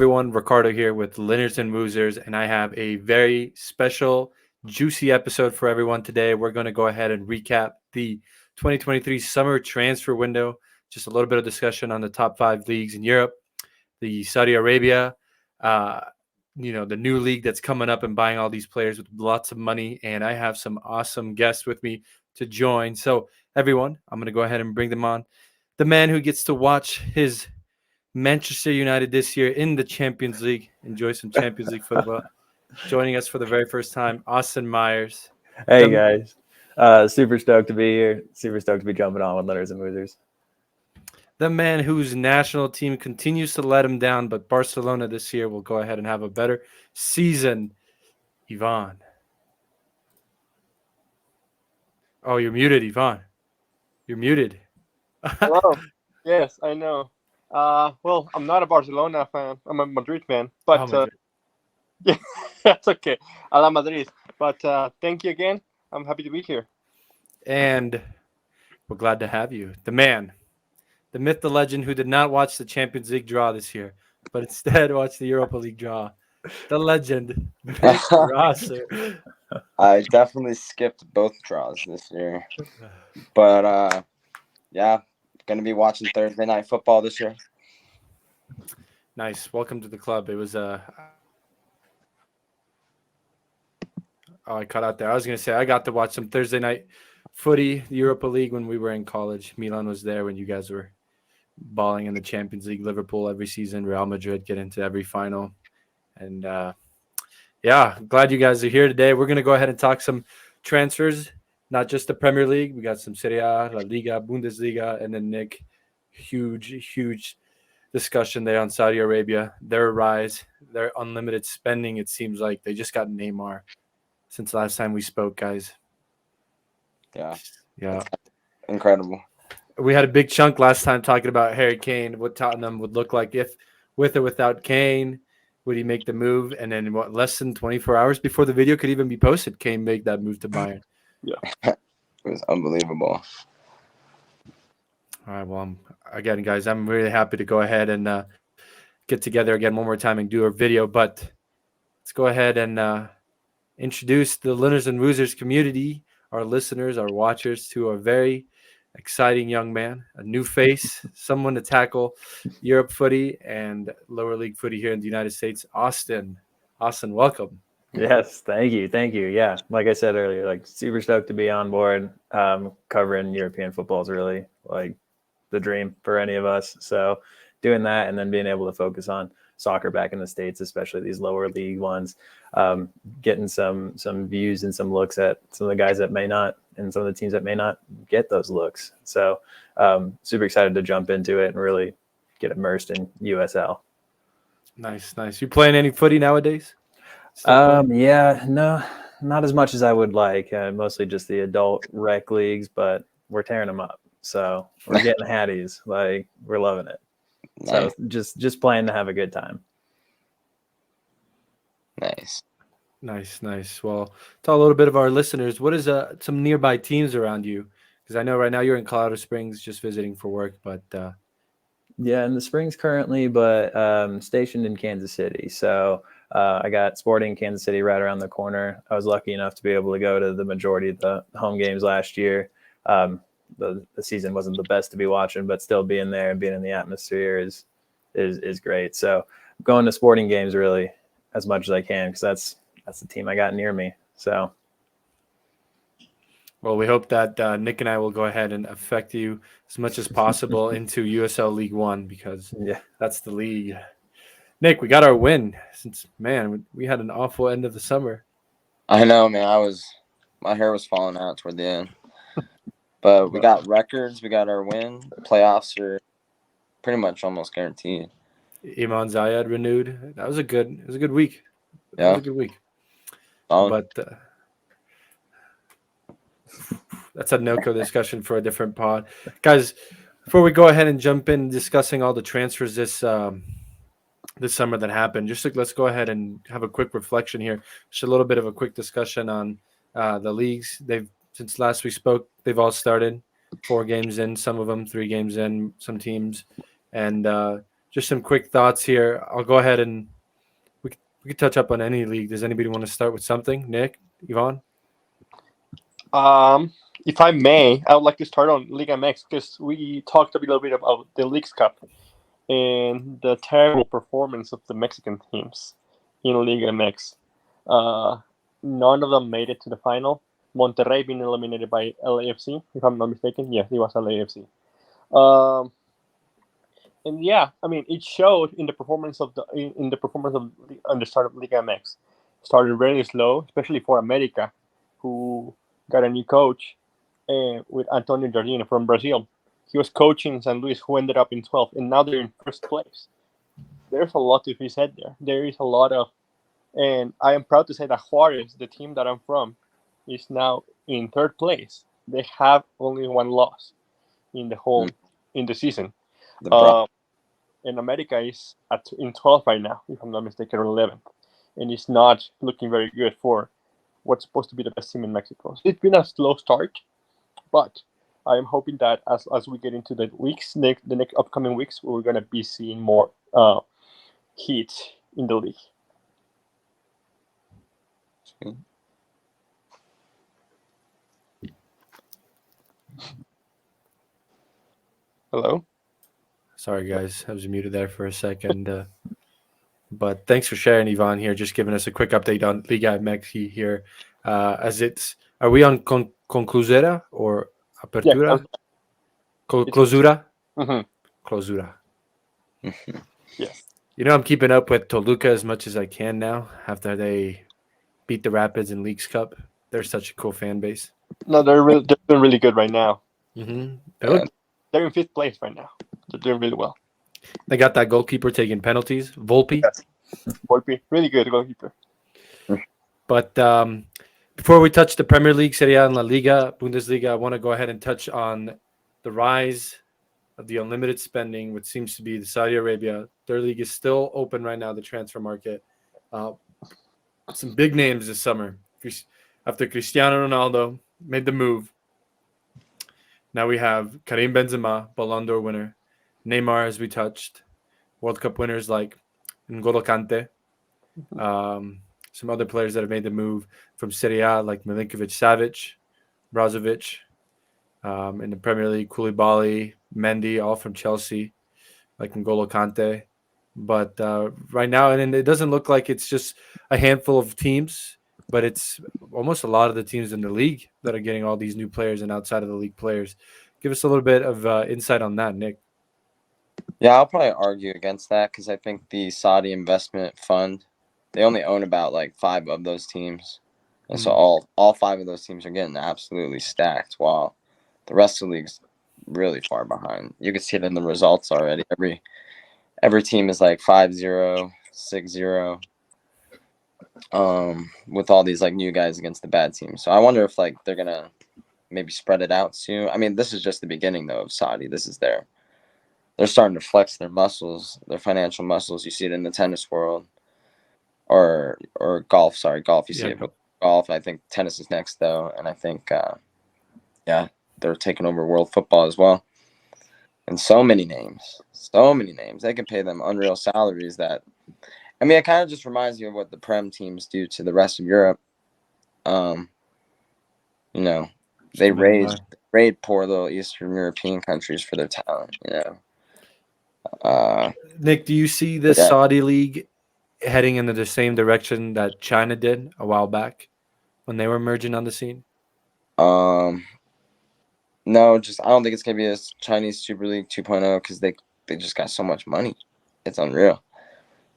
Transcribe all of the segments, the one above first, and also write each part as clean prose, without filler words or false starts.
everyone? Ricardo here with Linners and Wosers, and I have a very special, juicy episode for everyone today. We're going to go ahead and recap the 2023 summer transfer window, just a little bit of discussion on the top 5 leagues in Europe, the Saudi Arabia, uh, the new league that's coming up and buying all these players with lots of money. And I have some awesome guests with me to join. So, everyone, I'm going to go ahead and bring them on. The man who gets to watch his Manchester United this year in the Champions League. Enjoy some Champions League football. Joining us for the very first time, Austin Myers. Hey, guys. Super stoked to be here. Super stoked to be jumping on with Linners and Wosers. The man whose national team continues to let him down, but Barcelona this year will go ahead and have a better season. Ivan. Oh, you're muted, Ivan. You're muted. Hello. Yes, I know. Well, I'm not a Barcelona fan. I'm a Madrid fan. But yeah, that's okay. I love Madrid. But thank you again. I'm happy to be here. And we're glad to have you. The man, the myth, the legend, who did not watch the Champions League draw this year, but instead watched the Europa League draw. The legend, Nick Rosser. I definitely skipped both draws this year. But, yeah, going to be watching Thursday Night Football this year. Nice. Welcome to the club. It was Oh, I cut out there. I was going to say I got to watch some Thursday night footy, the Europa League, when we were in college. Milan was there when you guys were balling in the Champions League. Liverpool every season. Real Madrid get into every final. And, yeah, glad you guys are here today. We're going to go ahead and talk some transfers, not just the Premier League. We got some Serie A, La Liga, Bundesliga, and then Nick, huge discussion there on Saudi Arabia, their rise, their unlimited spending. It seems like they just got Neymar since last time we spoke, guys. Yeah. Incredible. We had a big chunk last time talking about Harry Kane, what Tottenham would look like if with or without Kane. Would he make the move? And then less than 24 hours before the video could even be posted, Kane make that move to Bayern. Yeah. It was unbelievable. All right, well, again, guys, I'm really happy to go ahead and get together again one more time and do our video. But let's go ahead and introduce the Linners and Wosers community, our listeners, our watchers, to a very exciting young man, a new face, someone to tackle Europe footy and lower league footy here in the United States. Austin, welcome. Yes, thank you. Yeah, like I said earlier, like super stoked to be on board. Covering European football is really like the dream for any of us. So doing that and then being able to focus on soccer back in the States, especially these lower league ones, getting some views and some looks at some of the guys that may not, and some of the teams that may not get those looks. So super excited to jump into it and really get immersed in USL. Nice. You playing any footy nowadays? Yeah, no, not as much as I would like. Mostly just the adult rec leagues, but we're tearing them up. So we're getting hatties. Like, we're loving it. Nice. So just playing to have a good time. Nice. Well, tell a little bit of our listeners, what is some nearby teams around you? Because I know right now you're in Colorado Springs just visiting for work, but yeah, in the Springs currently, but stationed in Kansas City. So I got Sporting Kansas City right around the corner. I was lucky enough to be able to go to the majority of the home games last year. The season wasn't the best to be watching, but still being there and being in the atmosphere is great. So going to sporting games really as much as I can, because that's the team I got near me. So, well, we hope that Nick and I will go ahead and affect you as much as possible into USL League One, because that's the league. Nick, we got our win. Since, man, we had an awful end of the summer. I know, man. My hair was falling out toward the end. But we got records. We got our win. Playoffs are pretty much almost guaranteed. Iman Zayed renewed. It was a good week. Yeah. It was a good week. Solid. But that's a no-co discussion for a different pod. Guys, before we go ahead and jump in discussing all the transfers this summer that happened, let's go ahead and have a quick reflection here. Just a little bit of a quick discussion on the leagues. Since last we spoke, they've all started 4 games in, some of them 3 games in, some teams. And just some quick thoughts here. I'll go ahead and we could touch up on any league. Does anybody want to start with something? Nick, Yvonne? If I may, I would like to start on Liga MX because we talked a little bit about the Leagues Cup and the terrible performance of the Mexican teams in Liga MX. None of them made it to the final. Monterrey being eliminated by LAFC, if I'm not mistaken. Yes, it was LAFC. And yeah, I mean, it showed in the performance of on the start of Liga MX. Started really slow, especially for America, who got a new coach with Antonio Jardine from Brazil. He was coaching San Luis, who ended up in 12th, and now they're in first place. There's a lot to be said there. There is a lot of, and I am proud to say that Juarez, the team that I'm from, is now in third place. They have only one loss in the whole in the season. And America is in 12th right now, if I'm not mistaken, or 11th, and it's not looking very good for what's supposed to be the best team in Mexico. So it's been a slow start, but I am hoping that as we get into the next upcoming weeks, we're going to be seeing more heat in the league. Hello? Sorry, guys. I was muted there for a second. But thanks for sharing, Yvonne, here, just giving us a quick update on Liga MX here. Are we on conclusera or apertura? Yeah, Clausura? Mm-hmm. Clausura. Yes. You know, I'm keeping up with Toluca as much as I can now after they beat the Rapids in Leagues Cup. They're such a cool fan base. No, they're doing really good right now. Mm-hmm. They're in 5th place right now. They're doing really well. They got that goalkeeper taking penalties, Volpe. Yes. Volpe, really good goalkeeper. But before we touch the Premier League, Serie A, and La Liga, Bundesliga, I want to go ahead and touch on the rise of the unlimited spending, which seems to be the Saudi Arabia. Their league is still open right now, the transfer market. Some big names this summer. After Cristiano Ronaldo made the move, now we have Karim Benzema, Ballon d'Or winner, Neymar, as we touched, World Cup winners like N'Golo Kante, some other players that have made the move from Serie A like Milinkovic-Savic, Brozovic, in the Premier League, Koulibaly, Mendy, all from Chelsea, like N'Golo Kante. But right now, and it doesn't look like it's just a handful of teams, but it's almost a lot of the teams in the league that are getting all these new players and outside of the league players. Give us a little bit of insight on that, Nick. Yeah, I'll probably argue against that because I think the Saudi investment fund, they only own about like 5 of those teams. And so all 5 of those teams are getting absolutely stacked while the rest of the league's really far behind. You can see it in the results already. Every team is like 5-0, 6-0, with all these like new guys against the bad teams. So I wonder if like they're gonna maybe spread it out soon. I mean, this is just the beginning though of Saudi. This is they're starting to flex their muscles, their financial muscles. You see it in the tennis world, or golf. Sorry, golf. You see it, but golf. I think tennis is next though, and I think they're taking over world football as well. And so many names. They can pay them unreal salaries. It kind of just reminds you of what the Prem teams do to the rest of Europe. They raid poor little Eastern European countries for their talent. Nick, do you see the Saudi league heading into the same direction that China did a while back when they were emerging on the scene? No, I don't think it's gonna be a Chinese Super League 2.0 because they just got so much money. It's unreal,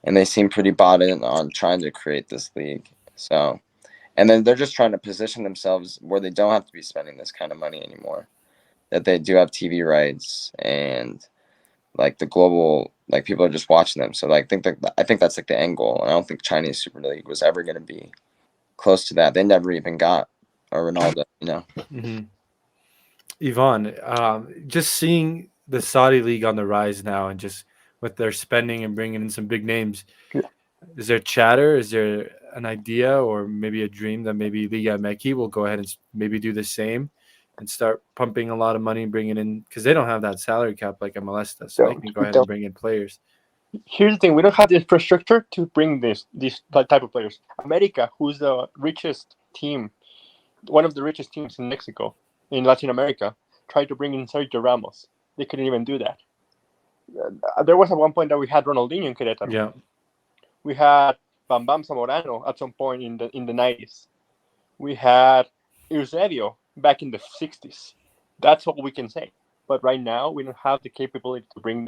and they seem pretty bought in on trying to create this league. So, and then they're just trying to position themselves where they don't have to be spending this kind of money anymore. That they do have TV rights and like the global, like people are just watching them. So I think that's like the end goal. And I don't think Chinese Super League was ever going to be close to that. They never even got a Ronaldo, Mm-hmm. Yvonne, just seeing the Saudi league on the rise now, and just with their spending and bringing in some big names, is there chatter? Is there an idea or maybe a dream that maybe Liga MX will go ahead and maybe do the same and start pumping a lot of money and bringing in, because they don't have that salary cap like MLS does, so they can go ahead and bring in players. here's the thing: we don't have the infrastructure to bring these type of players. America, who's the richest team, one of the richest teams in Mexico, in Latin America, tried to bring in Sergio Ramos. They couldn't even do that. There was at one point that we had Ronaldinho in Querétaro. Yeah. We had Bam Bam Zamorano at some point in the 90s. We had Eusebio back in the 60s. That's all we can say. But right now, we don't have the capability to bring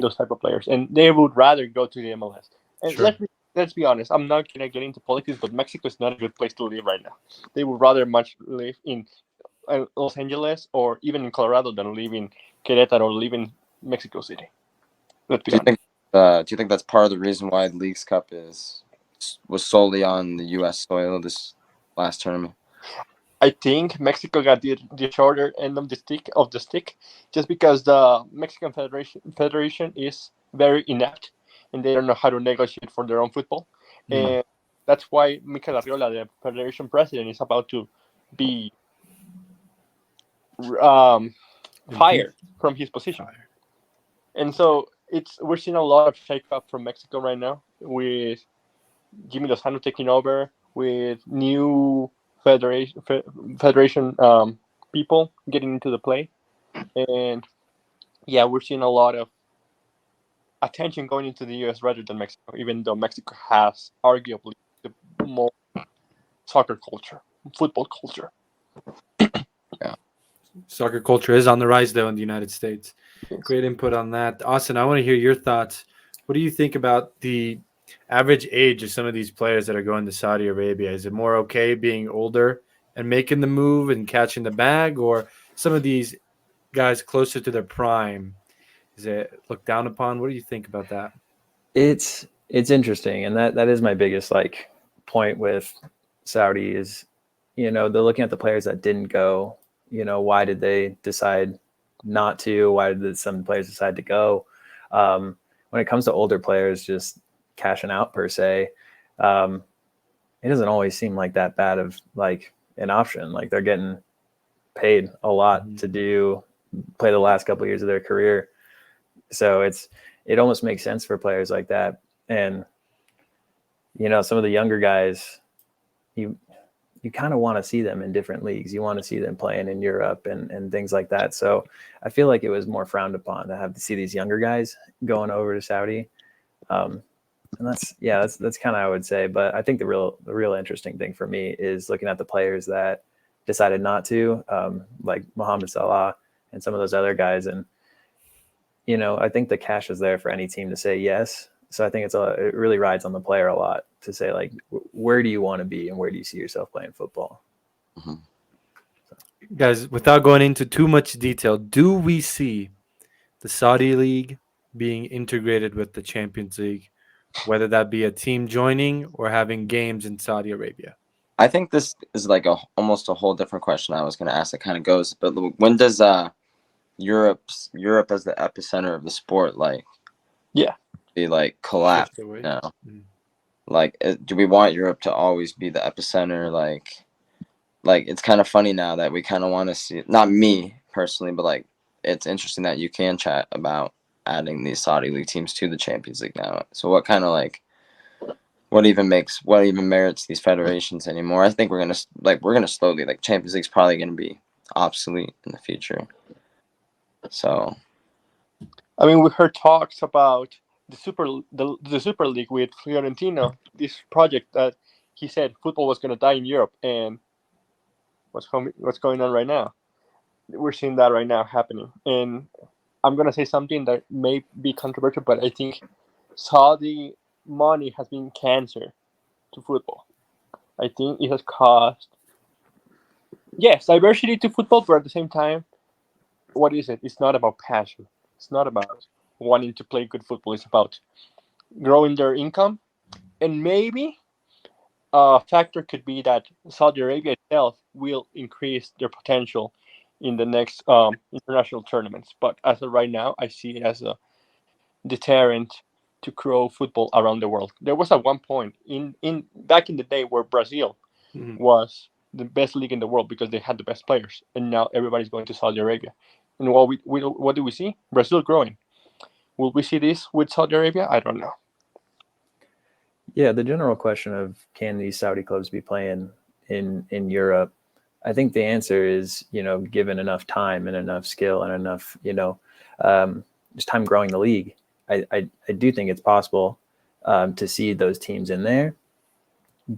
those type of players, and they would rather go to the MLS. And Sure. let's be honest. I'm not gonna get into politics, but Mexico is not a good place to live right now. They would rather much live in Los Angeles or even in Colorado than live in Querétaro or live in Mexico City. Let's be Do you honest. think? Do you think that's part of the reason why the Leagues Cup was solely on the U.S. soil this last tournament? I think Mexico got the shorter end of the stick, just because the Mexican Federation is very inept and they don't know how to negotiate for their own football, and that's why Mikel Arriola, the Federation president, is about to be fired from his position. And so we're seeing a lot of shake-up from Mexico right now, with Jimmy Lozano taking over, with new federation people getting into the play, and yeah, we're seeing a lot of attention going into the U.S. rather than Mexico, even though Mexico has arguably the more soccer culture, football culture. Soccer culture is on the rise, though, in the United States. Yes. Great input on that. Austin, I want to hear your thoughts. What do you think about the average age of some of these players that are going to Saudi Arabia? Is it more okay being older and making the move and catching the bag, or some of these guys closer to their prime? Is it looked down upon? What do you think about that? It's interesting, and that is my biggest point with Saudi is, they're looking at the players that didn't go. Why did they decide not to? Why did some players decide to go? When it comes to older players just cashing out per se, it doesn't always seem like that bad of an option. Like, they're getting paid a lot to play the last couple of years of their career. So it almost makes sense for players like that. And, some of the younger guys, you kind of want to see them in different leagues. You want to see them playing in Europe and things like that. So I feel like it was more frowned upon to have to see these younger guys going over to Saudi. And that's kind of, I would say, but I think the real interesting thing for me is looking at the players that decided not to, like Mohamed Salah and some of those other guys. And, I think the cash is there for any team to say yes. So I think it really rides on the player a lot to say, where do you want to be and where do you see yourself playing football? Mm-hmm. Guys, without going into too much detail, do we see the Saudi League being integrated with the Champions League, whether that be a team joining or having games in Saudi Arabia? I think this is almost a whole different question I was going to ask that kind of goes, but when does Europe as the epicenter of the sport be collapse now? Do we want Europe to always be the epicenter? It's kind of funny now that we kind of want to see, not me personally, but it's interesting that you can chat about adding these Saudi League teams to the Champions League now. So what kind of what even merits these federations anymore? I think we're gonna slowly, Champions League's probably gonna be obsolete in the future. So, I mean, we heard talks about the Super League with Fiorentino, this project that he said football was going to die in Europe, and what's going on right now? We're seeing that right now happening, and I'm going to say something that may be controversial, but I think Saudi money has been cancer to football. I think it has caused, yes, diversity to football, but at the same time, what is it? It's not about passion. It's not about wanting to play good football. It's about growing their income. And maybe a factor could be that Saudi Arabia itself will increase their potential in the next international tournaments. But as of right now, I see it as a deterrent to grow football around the world. There was at one point in back in the day where Brazil was the best league in the world because they had the best players, and now everybody's going to Saudi Arabia. And what do we see? Brazil growing. Will we see this with Saudi Arabia? I don't know. Yeah, the general question of can these Saudi clubs be playing in Europe? I think the answer is, given enough time and enough skill and enough, just time growing the league. I do think it's possible to see those teams in there.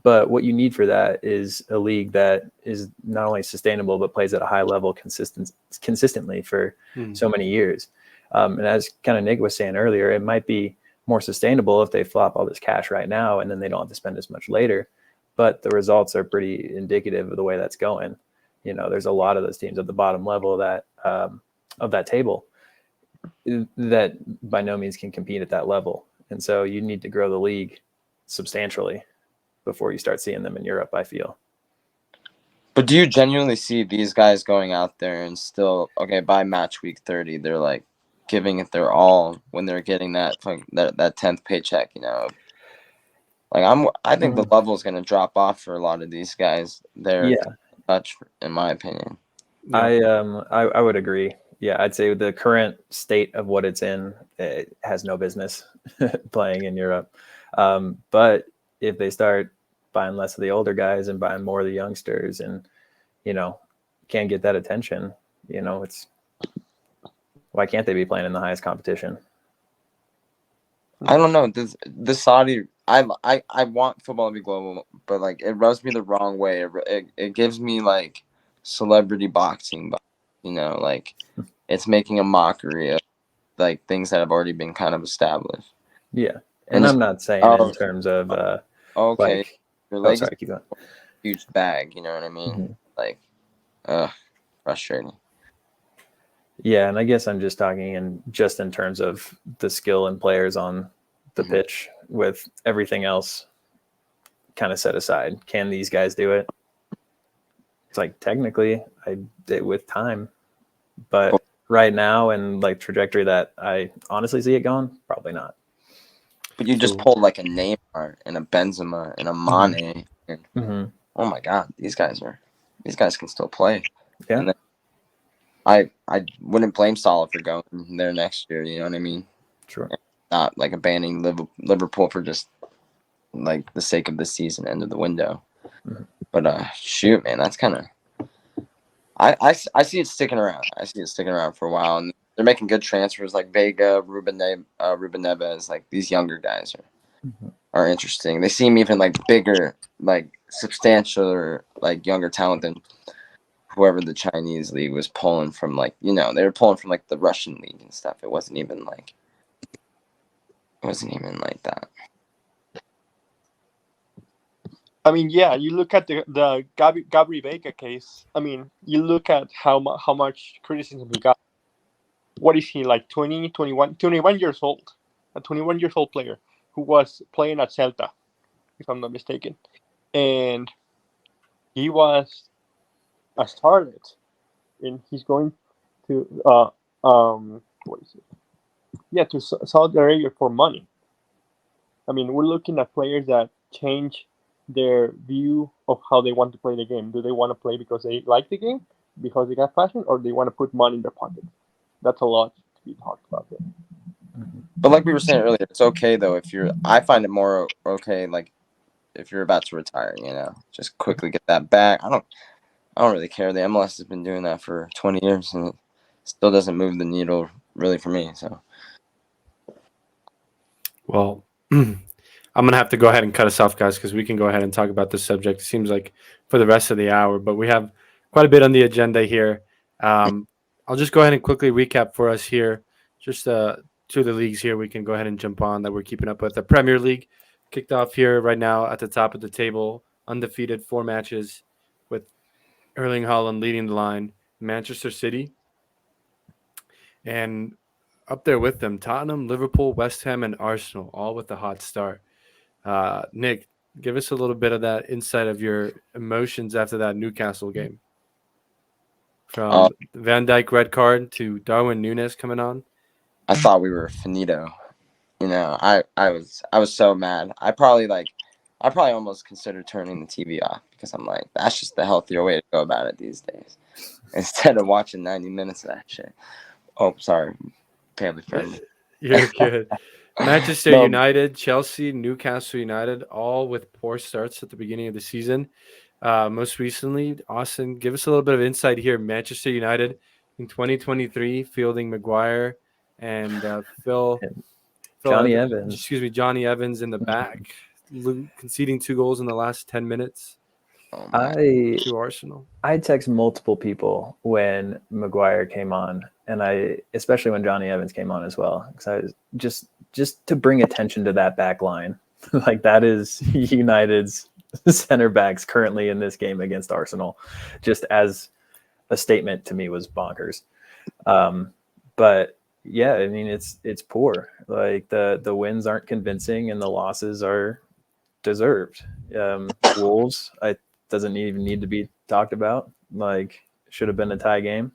But what you need for that is a league that is not only sustainable, but plays at a high level consistently for so many years. And as kind of Nick was saying earlier, it might be more sustainable if they flop all this cash right now and then they don't have to spend as much later. But the results are pretty indicative of the way that's going. There's a lot of those teams at the bottom level of that table that by no means can compete at that level. And so you need to grow the league substantially before you start seeing them in Europe, I feel. But do you genuinely see these guys going out there and still, okay, by match week 30, they're like giving it their all when they're getting that 10th paycheck, Like I think the level is going to drop off for a lot of these guys. They're touch, in my opinion. Yeah. I would agree. Yeah, I'd say the current state of what it's in, it has no business playing in Europe. But if they start buying less of the older guys and buying more of the youngsters and, can't get that attention, it's why can't they be playing in the highest competition? I don't know. This Saudi, I want football to be global, but like it rubs me the wrong way. It gives me like celebrity boxing, like it's making a mockery of like things that have already been kind of established. Yeah, and I'm not saying in terms of okay, like, your legacy, sorry, keep going. Huge bag, you know what I mean? Like, frustrating. Yeah, and I guess I'm just talking in terms of the skill and players on the pitch with everything else kind of set aside. Can these guys do it? It's like technically I did with time, but right now and like trajectory that I honestly see it going, probably not. But you just pulled like a Neymar and a Benzema and a Mane. And, oh my God, these guys can still play. Yeah. And then I wouldn't blame Salah for going there next year. You know what I mean? Sure. And not like abandoning Liverpool for just like the sake of the season, end of the window. But shoot, man, that's kind of. I see it sticking around. I see it sticking around for a while, and they're making good transfers like Vega, Ruben Neves. Like these younger guys are interesting. They seem even like bigger, like substantial, or like younger talent than whoever the Chinese league was pulling from. Like they were pulling from like the Russian league and stuff. It wasn't even like that. I mean, yeah, you look at the Gabri Vega case. I mean, you look at how much criticism he got. What is he, like 20, 21 years old? A 21 years old player who was playing at Celta, if I'm not mistaken. And he was a starlet. And he's going to, what is it? Yeah, to Saudi Arabia for money. I mean, we're looking at players that change their view of how they want to play the game. Do they want to play because they like the game, because they got passion, or they want to put money in their pocket? That's a lot to be talked about there. But like we were saying earlier, it's okay though I find it more okay like if you're about to retire, just quickly get that back. I don't really care. The MLS has been doing that for 20 years and it still doesn't move the needle really for me. So, well, I'm gonna have to go ahead and cut us off, guys, because we can go ahead and talk about this subject. It seems like for the rest of the hour, but we have quite a bit on the agenda here. I'll just go ahead and quickly recap for us here. Just two of the leagues here we can go ahead and jump on that we're keeping up with. The Premier League kicked off here right now at the top of the table, undefeated 4 matches with Erling Haaland leading the line. Manchester City, and up there with them, Tottenham, Liverpool, West Ham, and Arsenal, all with a hot start. Nick, give us a little bit of that insight of your emotions after that Newcastle game. From Van Dijk red card to Darwin Núñez coming on. I thought we were finito. I was so mad. I probably almost considered turning the TV off because I'm like, that's just the healthier way to go about it these days. Instead of watching 90 minutes of that shit. Oh, sorry. Family friendly. You're good. Manchester Well, United, Chelsea, Newcastle United, all with poor starts at the beginning of the season. Most recently, Austin, give us a little bit of insight here. Manchester United in 2023, fielding Maguire and Johnny Evans. Johnny Evans in the back, conceding 2 goals in the last 10 minutes Oh my. I to Arsenal. I text multiple people when Maguire came on, and especially when Johnny Evans came on as well, because I was just to bring attention to that back line. Like that is United's center backs currently in this game against Arsenal, just as a statement to me was bonkers. But yeah, I mean it's poor. Like the wins aren't convincing and the losses are deserved. Wolves, I doesn't even need to be talked about. Like should have been a tie game.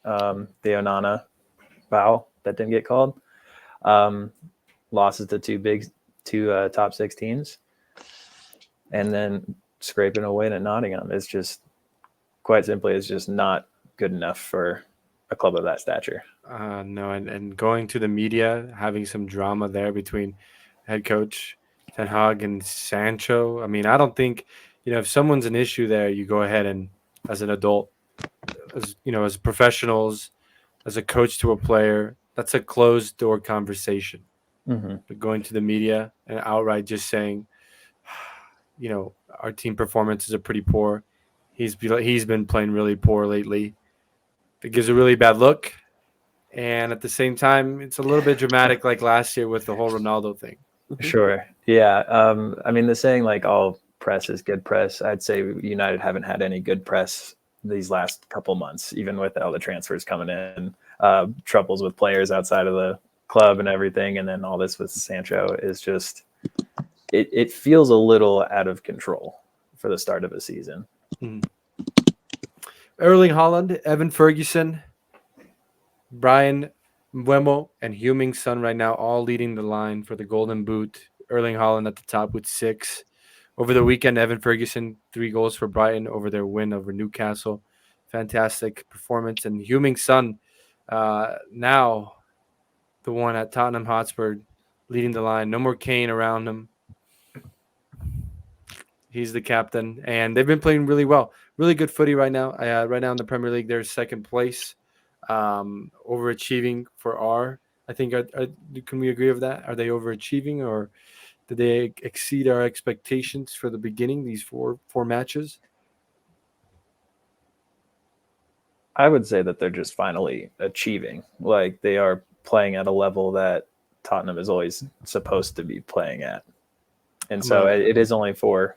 The Onana foul that didn't get called. Losses to two top six teams, and then scraping a win at Nottingham. It's just quite simply, it's just not good enough for a club of that stature. No, and going to the media, having some drama there between head coach Ten Hag and Sancho. I mean, I don't think, if someone's an issue there, you go ahead and, as an adult, as professionals, as a coach to a player, that's a closed door conversation. Mm-hmm. But going to the media and outright just saying, our team performances are pretty poor. He's been playing really poor lately. It gives a really bad look. And at the same time, it's a little bit dramatic like last year with the whole Ronaldo thing. Sure. Yeah. I mean, the saying like all press is good press. I'd say United haven't had any good press these last couple months, even with all the transfers coming in, troubles with players outside of the club and everything. And then all this with Sancho is just, it feels a little out of control for the start of a season. Mm-hmm. Erling Haaland, Evan Ferguson, Brian Mbeumo, and Heung-min Son right now all leading the line for the Golden Boot. Erling Haaland at the top with 6. Over the weekend, Evan Ferguson, 3 goals for Brighton over their win over Newcastle. Fantastic performance. And Heung-min Son, now the one at Tottenham Hotspur, leading the line. No more Kane around him. He's the captain, and they've been playing really well. Really good footy right now. Right now in the Premier League, they're second place, overachieving for R. I think. Can we agree with that? Are they overachieving, or did they exceed our expectations for the beginning? These four matches. I would say that they're just finally achieving. Like they are playing at a level that Tottenham is always supposed to be playing at, and so it is only 4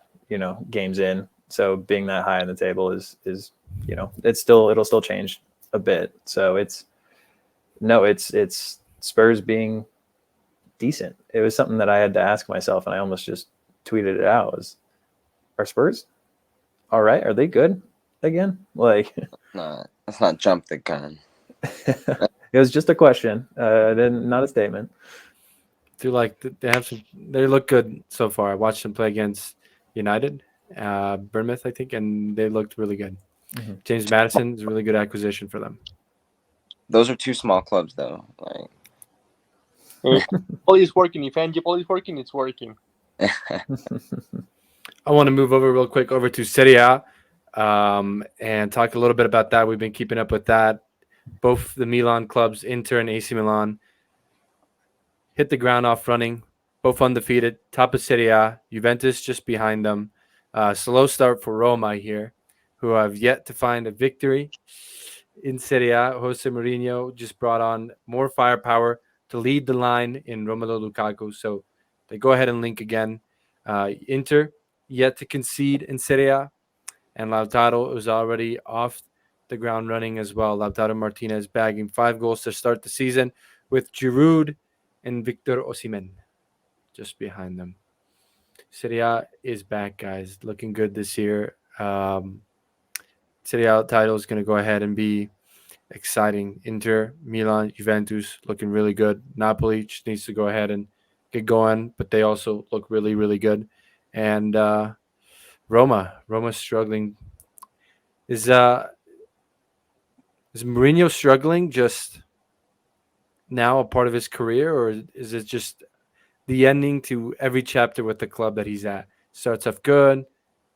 games in. So being that high on the table is it'll still change a bit. So it's Spurs being decent. It was something that I had to ask myself, and I almost just tweeted it out. Are Spurs all right? Are they good again? Like, No, let's not jump the gun. it was just a question, not a statement. I feel like they look good so far. I watched them play against United, Bournemouth, I think, and they looked really good. Mm-hmm. James Maddison is a really good acquisition for them. Those are 2 small clubs, though. Like, is working. If Angel is working, it's working. I want to move real quick to Serie A, and talk a little bit about that. We've been keeping up with that. Both the Milan clubs, Inter and AC Milan, hit the ground off running. Both undefeated, top of Serie A. Juventus just behind them. Slow start for Roma here, who have yet to find a victory in Serie A. Jose Mourinho just brought on more firepower to lead the line in Romelu Lukaku. So they go ahead and link again. Inter yet to concede in Serie A. And Lautaro is already off the ground running as well. Lautaro Martinez bagging 5 goals to start the season, with Giroud and Victor Osimhen just behind them. Serie A is back, guys. Looking good this year. Serie A title is going to go ahead and be exciting. Inter, Milan, Juventus looking really good. Napoli just needs to go ahead and get going, but they also look really, really good. And Roma's struggling. Is Mourinho struggling just now a part of his career, or is it just the ending to every chapter with the club that he's at? Starts off good,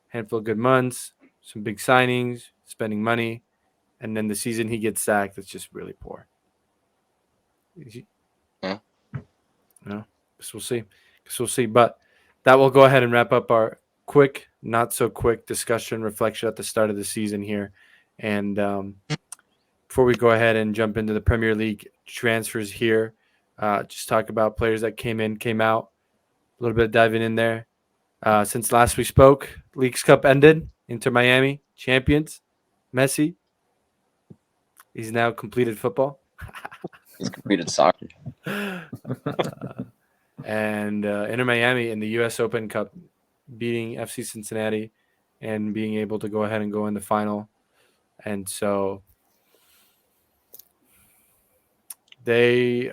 handful of good months, some big signings, spending money, and then the season he gets sacked, it's just really poor. Yeah. No, guess we'll see. Guess we'll see. But that will go ahead and wrap up our quick, not so quick discussion, reflection at the start of the season here. And before we go ahead and jump into the Premier League transfers here, just talk about players that came in, came out, a little bit of diving in there. Since last we spoke, Leagues Cup ended. Inter Miami, champions. Messi, he's now completed football. He's completed soccer. And Inter Miami in the U.S. Open Cup, beating FC Cincinnati and being able to go ahead and go in the final. And so they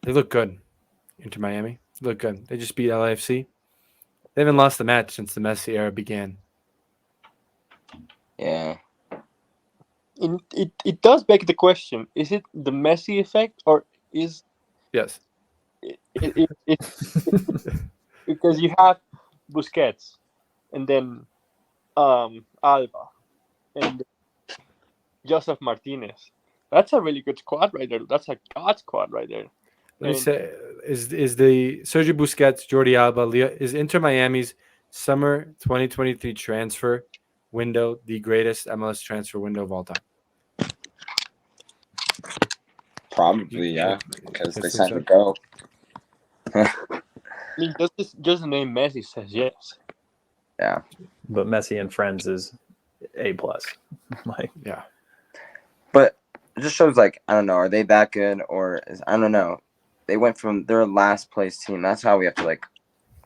look good. Inter Miami look good. They just beat LAFC. They haven't lost a match since the Messi era began. Yeah. It does beg the question: is it the Messi effect, or is Yes. it because you have Busquets and then Alba and Joseph Martinez? That's a really good squad right there. That's a god squad right there. Let me And- say, is the Sergio Busquets, Jordi Alba, is Inter Miami's summer 2023 transfer window the greatest MLS transfer window of all time? Probably, yeah. Because they Yes, signed so. the GOAT. I mean, just the name Messi says yes. Yeah. But Messi and Friends is A+. Like, Yeah. But it just shows, like, I don't know, are they that good? Or I don't know. They went from their last place team. That's how we have to, like,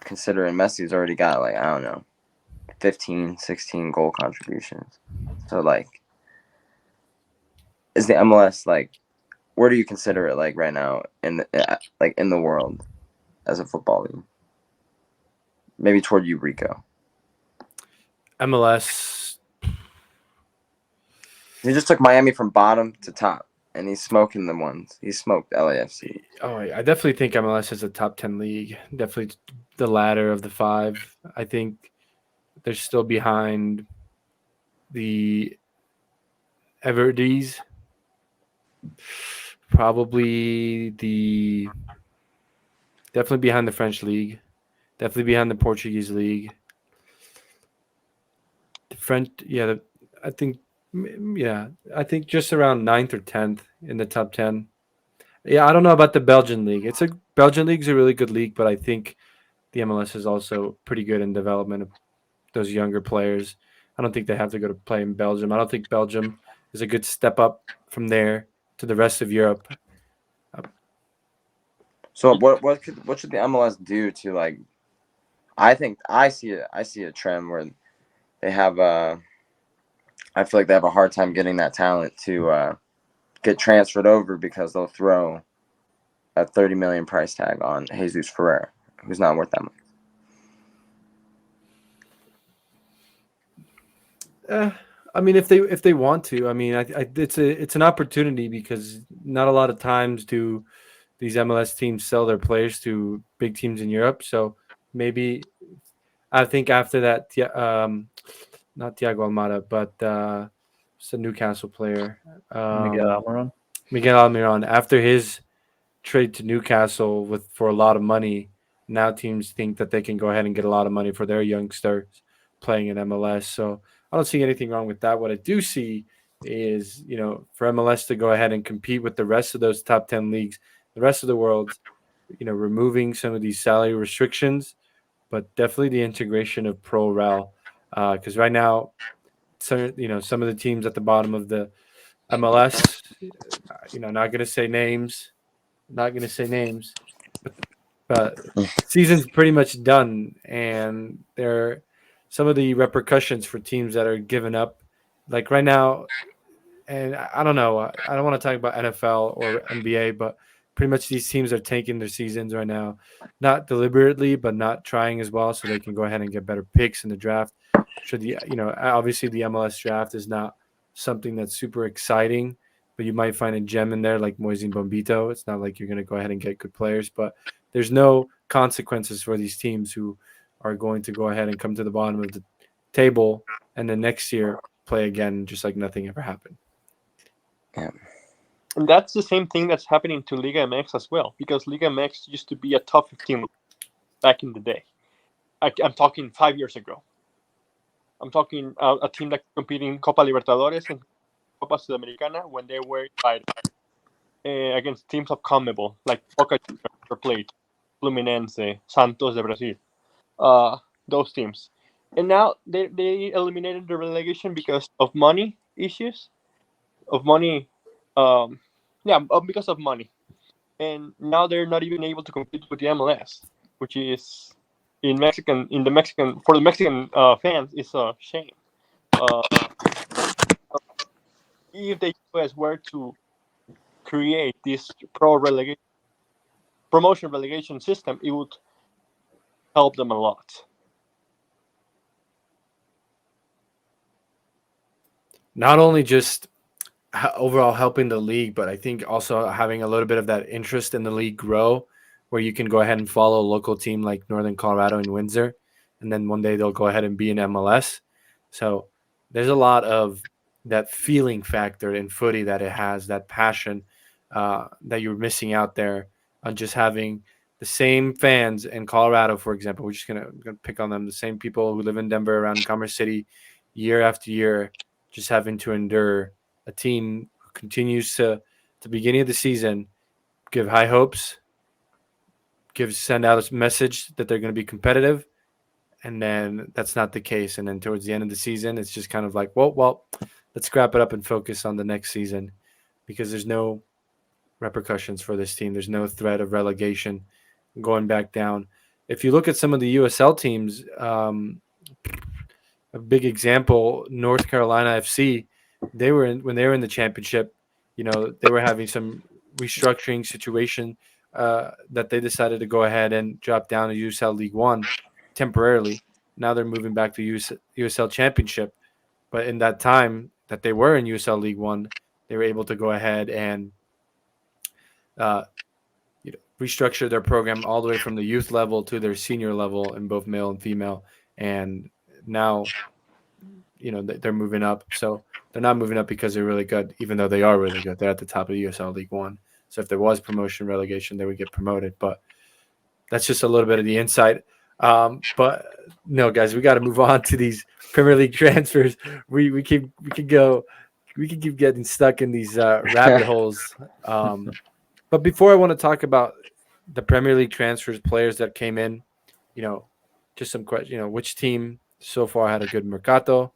consider it. Messi's already got, like, I don't know, 15, 16 goal contributions. So, like, is the MLS, like, where do you consider it, like, right now in the world as a football league? Maybe toward you, Rico. MLS. He just took Miami from bottom to top, and he's smoking the ones. He smoked LAFC. Oh, I definitely think MLS is a top 10 league. Definitely the latter of the five. I think they're still behind the Everdees. Definitely behind the French league. Definitely behind the Portuguese league. The French, I think just around 9th or 10th in the top 10. Yeah, I don't know about the Belgian league. Belgian league's a really good league, but I think the MLS is also pretty good in development of those younger players. I don't think they have to go to play in Belgium. I don't think Belgium is a good step up from there to the rest of Europe. So what should the MLS do to, like? I think I see a trend where they have I feel like they have a hard time getting that talent to get transferred over because they'll throw a $30 million price tag on Jesus Ferreira, who's not worth that much. I mean, if they want to, I mean, it's an opportunity because not a lot of times do these MLS teams sell their players to big teams in Europe. So maybe I think after that, not Thiago Almada, but it's a Newcastle player, Miguel Almiron. Miguel Almiron. After his trade to Newcastle for a lot of money, now teams think that they can go ahead and get a lot of money for their youngsters playing in MLS. So I don't see anything wrong with that. What I do see is, for MLS to go ahead and compete with the rest of those top 10 leagues, the rest of the world, removing some of these salary restrictions, but definitely the integration of Pro Rel. Because right now, some of the teams at the bottom of the MLS, not going to say names, but season's pretty much done, and there are some of the repercussions for teams that are giving up. Like right now, and I don't know, I don't want to talk about NFL or NBA, but pretty much these teams are tanking their seasons right now, not deliberately, but not trying as well, so they can go ahead and get better picks in the draft. Obviously the MLS draft is not something that's super exciting but you might find a gem in there like Moisin Bombito. It's not like you're going to go ahead and get good players, but there's no consequences for these teams who are going to go ahead and come to the bottom of the table and then next year play again just like nothing ever happened. Yeah. And that's the same thing that's happening to Liga MX as well, because Liga MX used to be a top 15 back in the day. I'm talking 5 years ago. I'm talking a team that competed in Copa Libertadores and Copa Sudamericana when they were against teams of CONMEBOL, like Boca Juniors Plate, Fluminense, Santos de Brazil, those teams. And now they eliminated the relegation because of money issues, of money, because of money. And now they're not even able to compete with the MLS, which is for the Mexican fans is a shame. Uh, if the US were to create this promotion relegation system, it would help them a lot. Not only just overall helping the league, but I think also having a little bit of that interest in the league grow, where you can go ahead and follow a local team like Northern Colorado and Windsor, and then one day they'll go ahead and be in MLS. So there's a lot of that feeling factor in footy that it has, that passion that you're missing out there on just having the same fans in Colorado, for example. We're just gonna pick on them, the same people who live in Denver around Commerce City year after year, just having to endure a team who continues to, at the beginning of the season, give high hopes, send out a message that they're going to be competitive, and then that's not the case. And then towards the end of the season, it's just kind of like, well, let's scrap it up and focus on the next season, because there's no repercussions for this team. There's no threat of relegation going back down. If you look at some of the USL teams, a big example, North Carolina FC, when they were in the championship, they were having some restructuring situation that they decided to go ahead and drop down to USL League One temporarily. Now they're moving back to USL Championship, but in that time that they were in USL League One, they were able to go ahead and restructure their program all the way from the youth level to their senior level in both male and female, and now they're moving up. So they're not moving up because they're really good, even though they are really good. They're at the top of the USL League One. So if there was promotion relegation, they would get promoted. But that's just a little bit of the insight. But no, guys, we got to move on to these Premier League transfers. We could keep getting stuck in these rabbit holes. But before I want to talk about the Premier League transfers, players that came in, just some questions. Which team so far had a good mercato?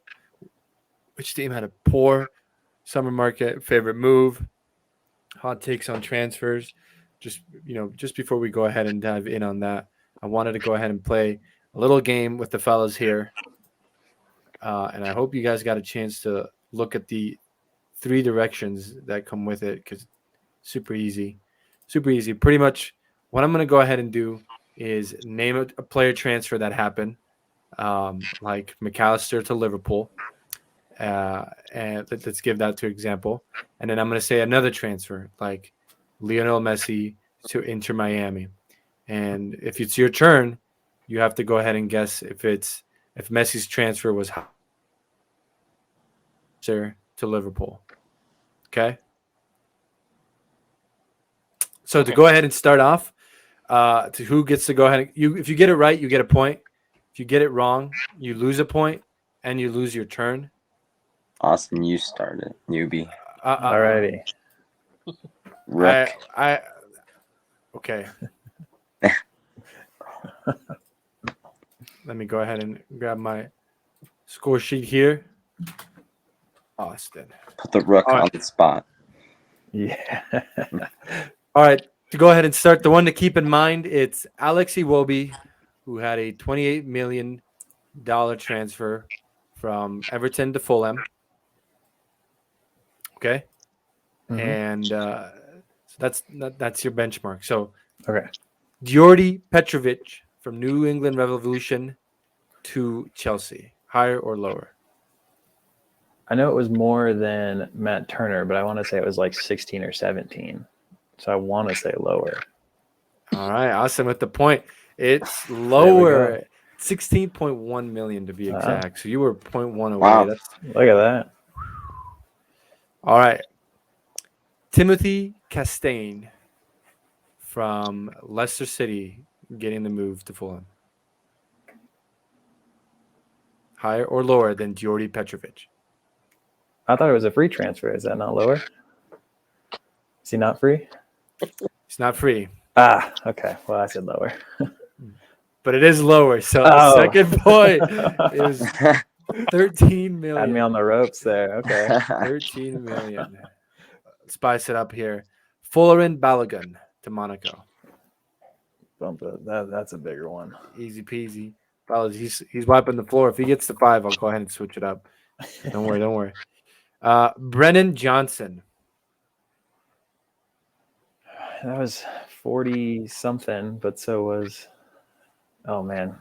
Which team had a poor summer market? Favorite move? Hot takes on transfers. Just before we go ahead and dive in on that, I wanted to go ahead and play a little game with the fellas here, and I hope you guys got a chance to look at the 3 directions that come with it, because super easy. Pretty much, what I'm going to go ahead and do is name a player transfer that happened, like McAllister to Liverpool. And let's give that to example. And then I'm going to say another transfer, like Lionel Messi to Inter Miami. And if it's your turn, you have to go ahead and guess if Messi's transfer was to Liverpool. Okay? So to go ahead and start off, to who gets to go ahead, if you get it right, you get a point. If you get it wrong, you lose a point and you lose your turn. Austin, you started, newbie. Alrighty. Rick. Okay. Let me go ahead and grab my score sheet here. Austin. Put the Rook on the spot. Yeah. All right. To go ahead and start, the one to keep in mind, it's Alex Iwobi, who had a $28 million transfer from Everton to Fulham. Okay. Mm-hmm. And so that's your benchmark. So, okay. Djordje Petrovic from New England Revolution to Chelsea, higher or lower? I know it was more than Matt Turner, but I want to say it was like 16 or 17. So I want to say lower. All right, awesome with the point. It's There we lower, go. 16.1 million to be Wow. exact. So you were 0.1 away. Wow. That's Look at that. all right. Timothy Castaigne from Leicester City getting the move to Fulham. Higher or lower than Djordje Petrovic? I thought it was a free transfer. Is that not lower? Is he not free? It's not free, Ah, okay. Well, I said lower. but it is lower. So Oh. second point is 13 million. Had me on the ropes there. Okay. 13 million. Spice it up here. Fullerin Balogun to Monaco. Bump it. That's a bigger one. Easy peasy. Fellas, he's wiping the floor. If he gets to 5, I'll go ahead and switch it up. Don't worry. Brennan Johnson. That was 40 something, but so was, oh man,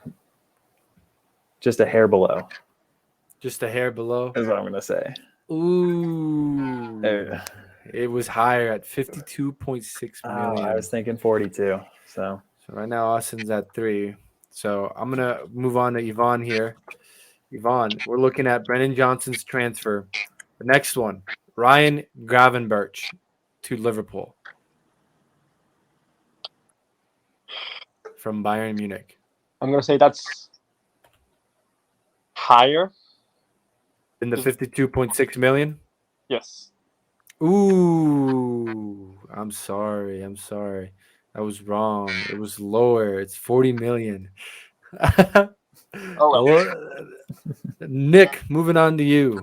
just a hair below. Just a hair below. Is what I'm gonna say. Ooh. There. It was higher at 52.6 million. I was thinking 42. So right now Austin's at 3. So I'm gonna move on to Yvonne here. Yvonne, we're looking at Brennan Johnson's transfer. The next one, Ryan Gravenberch to Liverpool from Bayern Munich. I'm gonna say that's higher. In the 52.6 million? Yes. Ooh, I'm sorry. That was wrong. It was lower. It's 40 million. Nick, moving on to you.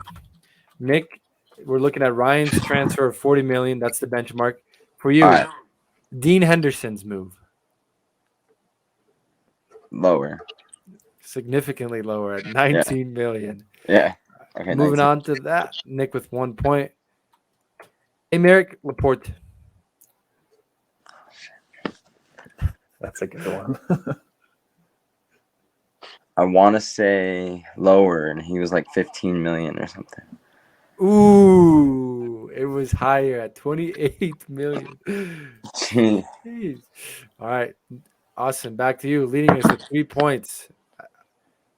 Nick, we're looking at Ryan's transfer of 40 million. That's the benchmark. For you, All right. Dean Henderson's move. Lower. Significantly lower at 19 million. Yeah. Okay. Moving 19. on to that, Nick with 1 point. Aymeric Laporte. that's a good one. I want to say lower, and he was like 15 million or something. Ooh, it was higher at 28 million. Gee. Jeez. All right, Austin, back to you, leading us with 3 points.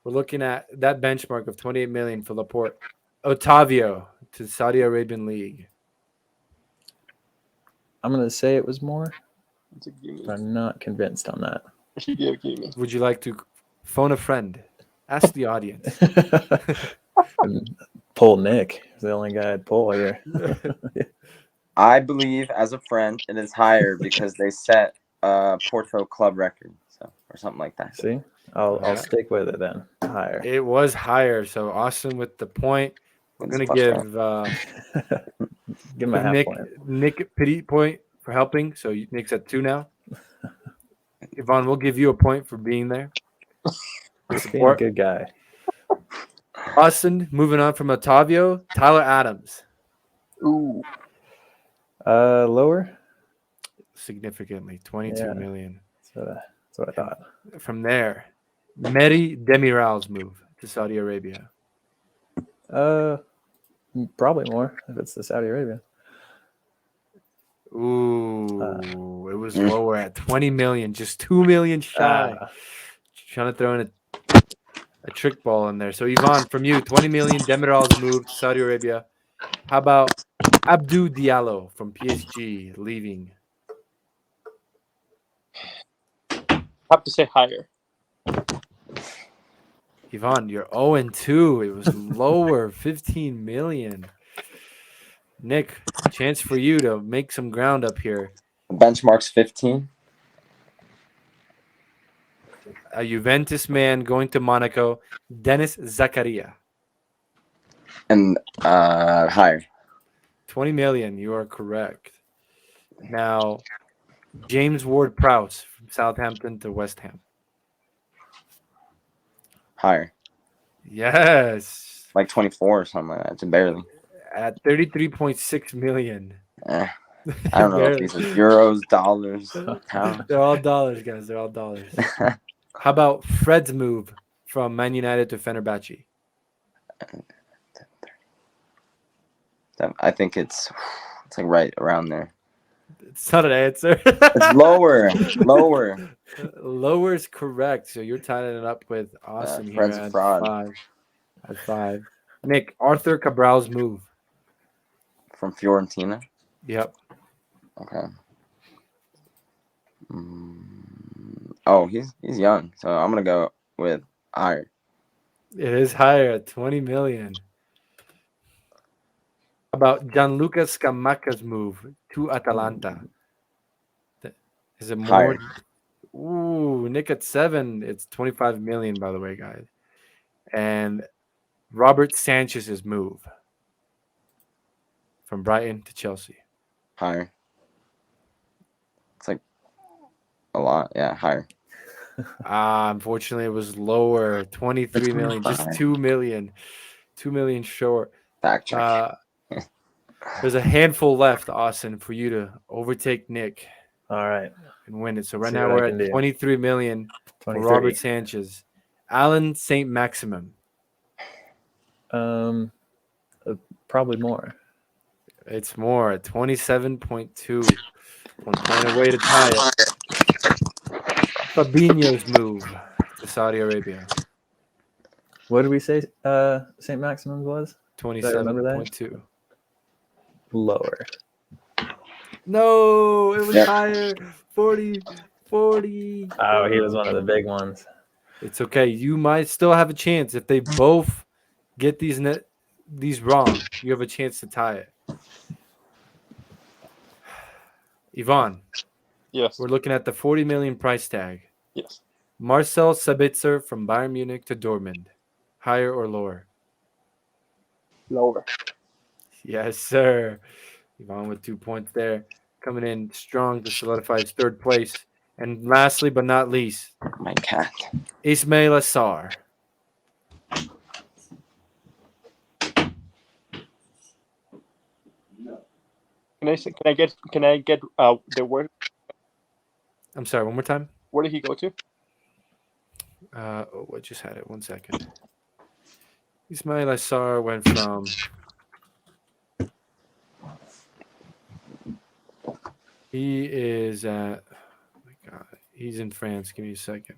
We're looking at that benchmark of 28 million for Laporte. Otavio to Saudi Arabian League. I'm gonna say it was more, It's a gimme. but I'm not convinced on that. Yeah, gimme. Would you like to phone a friend? Ask the audience. Pull Nick. He's the only guy I'd pull here. I believe, as a friend, it is higher because they set Porto club record, or something like that. See, I'll Yeah. stick with it then. Higher. It was higher, so Austin with the point. We're It's gonna plus give Give him a half Nick point. Nick pity point for helping. So Nick's at 2 now. Yvonne, we'll give you a point for being there. Just being a good guy. Austin, moving on from Otavio, Tyler Adams. Ooh. Lower. Significantly, 22 Yeah. million. That's what I thought. From there, Mehdi Demiral's move to Saudi Arabia. Probably more if it's the Saudi Arabia. Ooh, it was lower at 20 million, just 2 million shy. Trying to throw in a trick ball in there. So Yvonne, from you, 20 million, Demiral's move to Saudi Arabia. How about Abdou Diallo from PSG leaving? Have to say higher. Yvonne, you're 0-2. It was lower, 15 million. Nick, chance for you to make some ground up here. The benchmark's 15. A Juventus man going to Monaco, Dennis Zakaria. And higher. 20 million, you are correct. Now, James Ward-Prowse from Southampton to West Ham. Higher. Yes. Like 24 or something like that. Just barely. At 33.6 million. I don't know if these are euros, dollars, pounds. They're all dollars, guys. They're all dollars. How about Fred's move from Man United to Fenerbahce? I think it's like right around there. It's not an answer. It's lower. Lower is correct. So you're tying it up with Austin here Fred's a at fraud. 5. At 5. Nick, Arthur Cabral's move. From Fiorentina. Yep. Okay. Oh, he's young, so I'm gonna go with higher. It is higher at 20 million. How about Gianluca Scamacca's move to Atalanta? Is it more? Higher. Ooh, Nick at 7. It's 25 million, by the way, guys. And Robert Sanchez's move from Brighton to Chelsea. Higher. It's like a lot. Yeah, higher. Unfortunately, it was lower. 23 million, just 25. 2 million. 2 million short. Fact check. There's a handful left, Austin, for you to overtake Nick All right. and win it. So right See now what I we're can at do. 23 million for 23. Robert Sanchez. Alan St. Maximum. Probably more. It's more at 27.2. 1 point away to tie it. Fabinho's move to Saudi Arabia. What did we say St. Maximum's was? 27.2. Lower. No, it was Yep. higher. 40. Oh, he was one of the big ones. It's okay. You might still have a chance. If they both get these wrong, you have a chance to tie it. Yvonne, Yes. we're looking at the 40 million price tag. Yes. Marcel Sabitzer from Bayern Munich to Dortmund. Higher or lower? Lower. Yes, sir. Yvonne with 2 points there. Coming in strong to solidify his 3rd place. And lastly but not least, My cat. Ismail Assar. Can I get the word? I'm sorry, one more time. Where did he go to? I just had it. 1 second. Ismail Assar went from he is at oh my god, he's in France. Give me a second.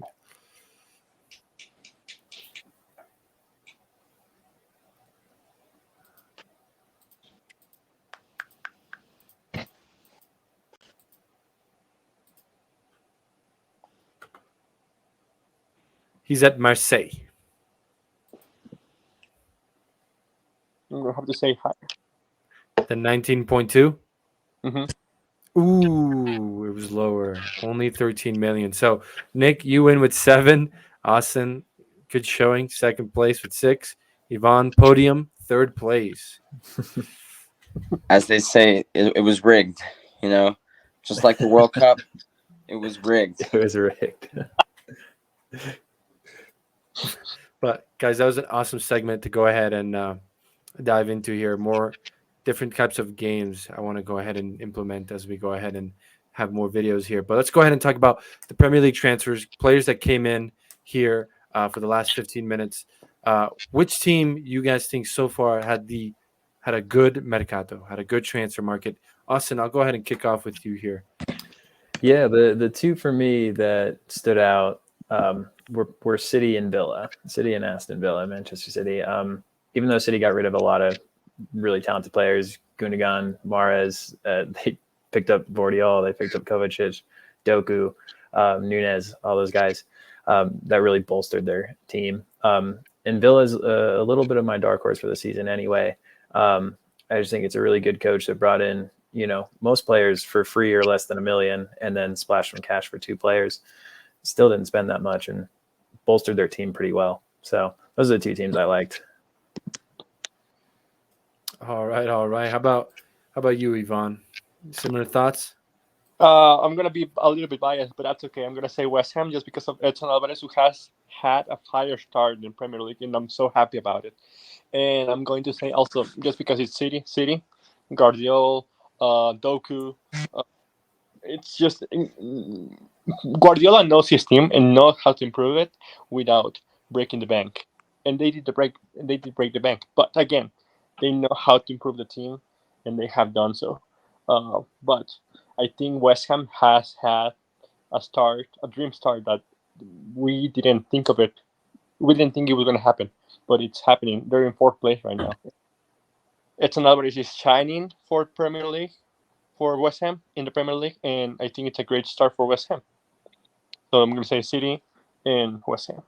He's at Marseille. I'm gonna have to say higher. The 19.2. Mm-hmm. Ooh, it was lower. Only 13 million. So Nick, you win with 7. Austin, good showing. 2nd place with 6. Yvonne, podium, 3rd place. As they say, it was rigged. You know, just like the World Cup, it was rigged. It was rigged. But guys, that was an awesome segment to go ahead and dive into here. More different types of games I want to go ahead and implement as we go ahead and have more videos here. But let's go ahead and talk about the Premier League transfers, players that came in here for the last 15 minutes. Which team you guys think so far had a good mercato, had a good transfer market? Austin, I'll go ahead and kick off with you here. Yeah, the two for me that stood out were City and Villa. City and Aston Villa, Manchester City. Even though City got rid of a lot of really talented players, Gundogan, Mahrez, they picked up Bordiol, they picked up Kovacic, Doku, Nunez, all those guys. That really bolstered their team. And Villa's a little bit of my dark horse for the season anyway. I just think it's a really good coach that brought in, most players for free or less than $1 million and then splashed some cash for 2 players. Still didn't spend that much and bolstered their team pretty well. So those are the 2 teams I liked. All right. How about you, Yvonne? Similar thoughts? I'm gonna be a little bit biased, but that's okay. I'm gonna say West Ham just because of Edson Alvarez, who has had a fire start in Premier League, and I'm so happy about it. And I'm going to say also just because it's City, Guardiola, Doku. It's just Guardiola knows his team and knows how to improve it without breaking the bank. And they did break the bank, but again, they know how to improve the team. and they have done so. But I think West Ham has had a dream start that we didn't think of it. We didn't think it was going to happen, but it's happening. They're in fourth place right now. Edson Alvarez is shining for Premier League for West Ham in the Premier League, and I think it's a great start for West Ham. So I'm going to say City and West Ham.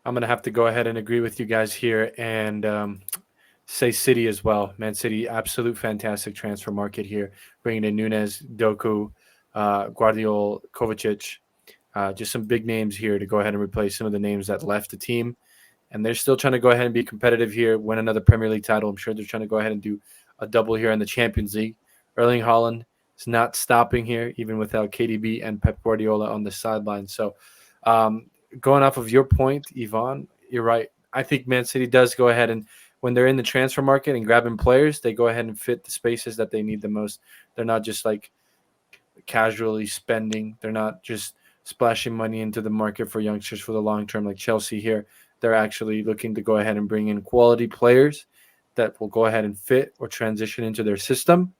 I'm going to have to go ahead and agree with you guys here and say City as well. Man City, absolute fantastic transfer market here. Bringing in Nunes, Doku, Guardiol, Kovacic. Just some big names here to go ahead and replace some of the names that left the team. And they're still trying to go ahead and be competitive here, win another Premier League title. I'm sure they're trying to go ahead and do a double here in the Champions League. Erling Haaland is not stopping here, even without KDB and Pep Guardiola on the sideline. So going off of your point, Yvonne, you're right. I think Man City does go ahead and when they're in the transfer market and grabbing players, they go ahead and fit the spaces that they need the most. They're not just like casually spending. They're not just splashing money into the market for youngsters for the long term like Chelsea here. They're actually looking to go ahead and bring in quality players that will go ahead and fit or transition into their system.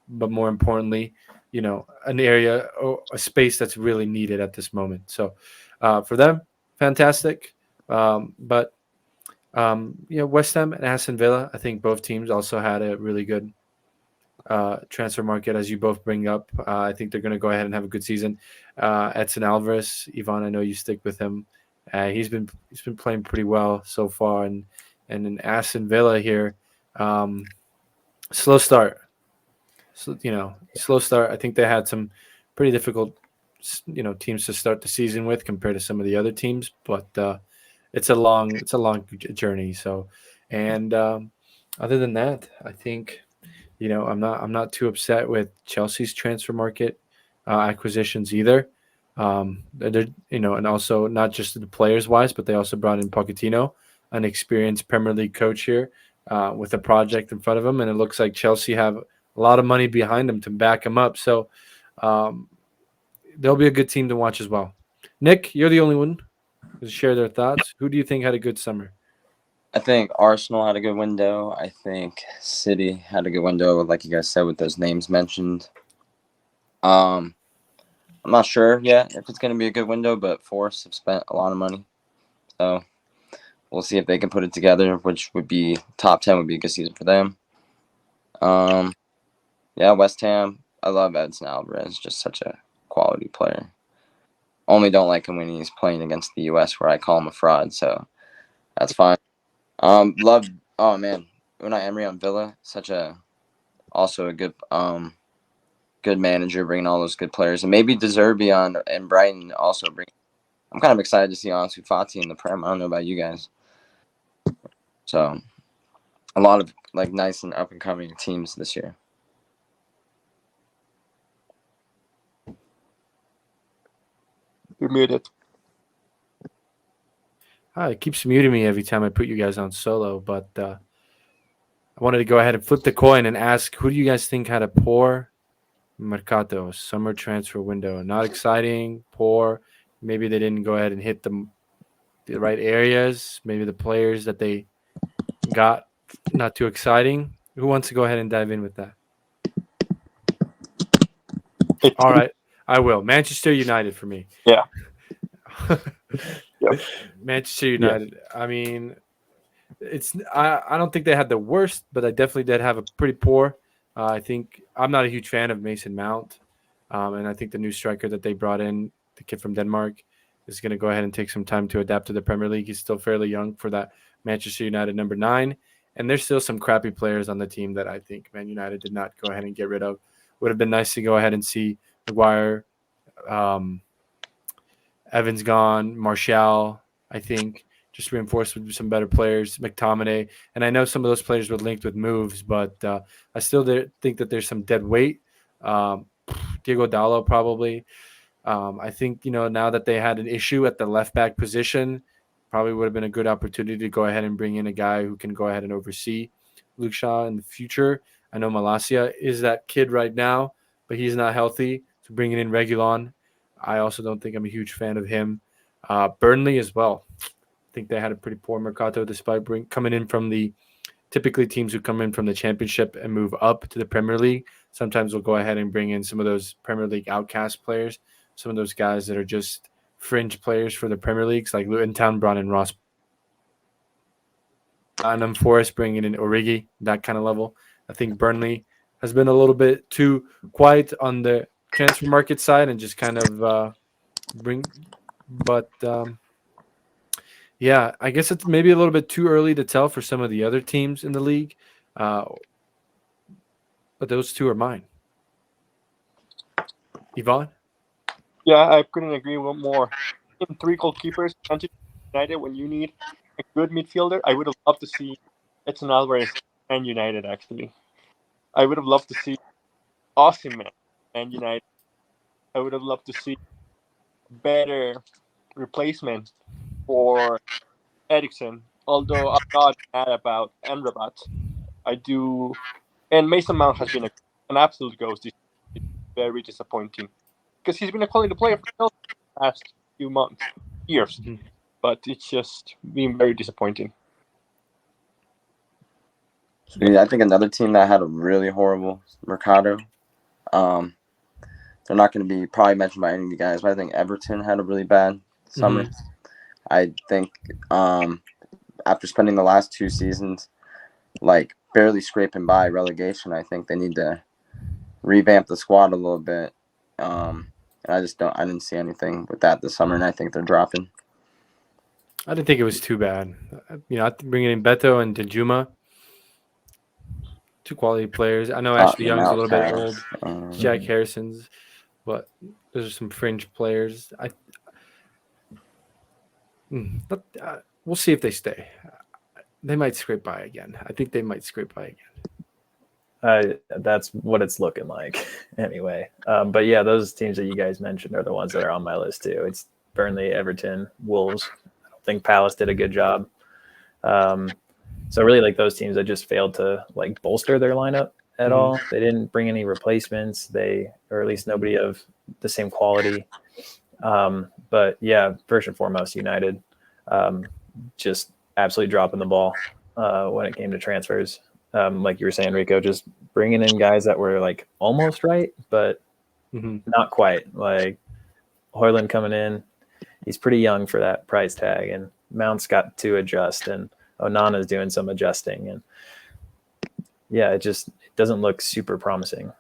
But more importantly, an area or a space that's really needed at this moment. So for them, fantastic. West Ham and Aston Villa, I think both teams also had a really good transfer market, as you both bring up. I think they're going to go ahead and have a good season. Edson Alvarez, Yvonne, I know you stick with him. He's been playing pretty well so far, and in Aston Villa here, slow start. So slow start. I think they had some pretty difficult, teams to start the season with compared to some of the other teams, but it's a long journey. So, and other than that, I think I'm not too upset with Chelsea's transfer market acquisitions either. They're and also not just the players wise, but they also brought in Pochettino, an experienced Premier League coach here, with a project in front of him, and it looks like Chelsea have a lot of money behind them to back him up. So they'll be a good team to watch as well. Nick, you're the only one to share their thoughts. Who do you think had a good summer? I think Arsenal had a good window. I think City had a good window, like you guys said, with those names mentioned. I'm not sure yet if it's going to be a good window, but Forest have spent a lot of money. So we'll see if they can put it together, which would be top 10 would be a good season for them. West Ham. I love Edson Alvarez, just such a quality player. Only don't like him when he's playing against the U.S., where I call him a fraud, so that's fine. Unai Emery on Villa, also a good manager, bringing all those good players, and maybe De Zerbi and Brighton also bring. I'm kind of excited to see Ansu Fati in the Prem. I don't know about you guys. So, a lot of nice and up and coming teams this year. You're muted. It keeps muting me every time I put you guys on solo, but I wanted to go ahead and flip the coin and ask, who do you guys think had a poor Mercato, summer transfer window? Not exciting, poor. Maybe they didn't go ahead and hit the right areas. Maybe the players that they got, not too exciting. Who wants to go ahead and dive in with that? All right, I will. Manchester United for me. Yeah. Yep. Manchester United. Yeah. I mean, I don't think they had the worst, but I definitely did have a pretty poor. I think I'm not a huge fan of Mason Mount, and I think the new striker that they brought in, the kid from Denmark, is going to go ahead and take some time to adapt to the Premier League. He's still fairly young for that Manchester United number 9, and there's still some crappy players on the team that I think Man United did not go ahead and get rid of. Would have been nice to go ahead and see Maguire, Evans gone, Martial, I think, just reinforced with some better players, McTominay. And I know some of those players were linked with moves, but I still think that there's some dead weight. Diego Dallo probably. I think, now that they had an issue at the left back position, probably would have been a good opportunity to go ahead and bring in a guy who can go ahead and oversee Luke Shaw in the future. I know Malacia is that kid right now, but he's not healthy. So bringing in Reguilon, I also don't think I'm a huge fan of him. Burnley as well. I think they had a pretty poor Mercato despite coming in from the typically teams who come in from the championship and move up to the Premier League sometimes will go ahead and bring in some of those Premier League outcast players, some of those guys that are just fringe players for the Premier Leagues, like Luton Town brought in Ross. Nottingham Forest bringing in Origi, that kind of level. I think Burnley has been a little bit too quiet on the transfer market side and just kind of but yeah, I guess it's maybe a little bit too early to tell for some of the other teams in the league. But those two are mine. Yvonne? Yeah, I couldn't agree with more. In 3 goalkeepers, Manchester United, when you need a good midfielder, I would have loved to see Edson Alvarez and United, actually. I would have loved to see Osimhen and United. I would have loved to see better replacement for Eriksen, although I'm not mad about Amrabat. I do, and Mason Mount has been an absolute ghost. It's very disappointing because he's been a quality player for the past few months, years, but it's just been very disappointing. I think another team that had a really horrible Mercado. They're not going to be probably mentioned by any of you guys, but I think Everton had a really bad summer. I think after spending the last 2 seasons, like barely scraping by relegation, I think they need to revamp the squad a little bit. And I didn't see anything with that this summer, and I think they're dropping. I didn't think it was too bad. I think bringing in Beto and Danjuma, 2 quality players. I know Ashley Young's a little bit old. Jack Harrison's, but those are some fringe players. We'll see if they stay. They might scrape by again. I think they might scrape by again. That's what it's looking like anyway. But yeah, those teams that you guys mentioned are the ones that are on my list too. It's Burnley, Everton, Wolves. I don't think Palace did a good job. So really like those teams that just failed to like bolster their lineup at all. They didn't bring any replacements. Or at least nobody of the same quality. But yeah, first and foremost, United just absolutely dropping the ball when it came to transfers. Like you were saying, Rico, just bringing in guys that were like almost right, but not quite. Like Højlund coming in, he's pretty young for that price tag, and Mount's got to adjust, and Onana's doing some adjusting, and yeah, it doesn't look super promising.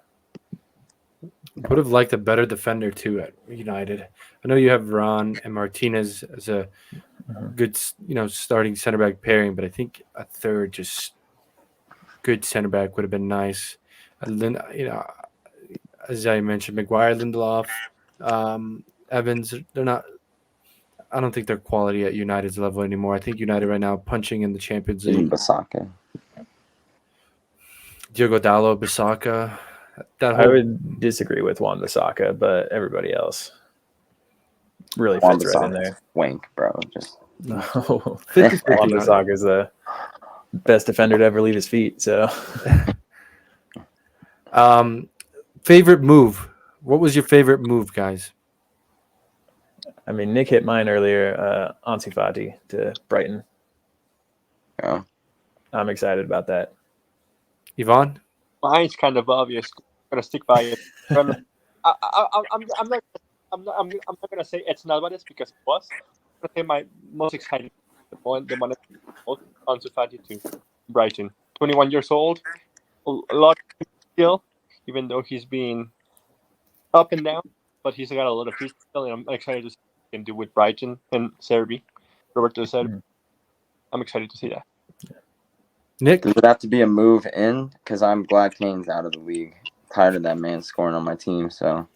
Would have liked a better defender too at United. I know you have Ron and Martinez as a good, starting center back pairing, but I think a third just good center back would have been nice. And then, as I mentioned, Maguire, Lindelof, Evans, they're not. I don't think they're quality at United's level anymore. I think United right now punching in the Champions League. Bissaka. Diogo Dalot, Bissaka. I would disagree with Juan Bissaka, but everybody else really fits right in there. Wank, bro. Just no. Juan Bissaka is the best defender to ever leave his feet. So, favorite move. What was your favorite move, guys? I mean, Nick hit mine earlier. Ansu Fati to Brighton. Yeah, I'm excited about that. Yvonne? Mine's kind of obvious. I'm gonna stick by it. I'm not gonna say it's not what it's because it was. I'm gonna say my most exciting the one Ansu Fati to Brighton. 21 years old, a lot of skill, even though he's been up and down, but he's got a lot of future skill, and I'm excited to see what he can do with Brighton and Roberto Serbi. I'm excited to see that. Nick? Does it have to be a move in? Because I'm glad Kane's out of the league. Tired of that man scoring on my team, so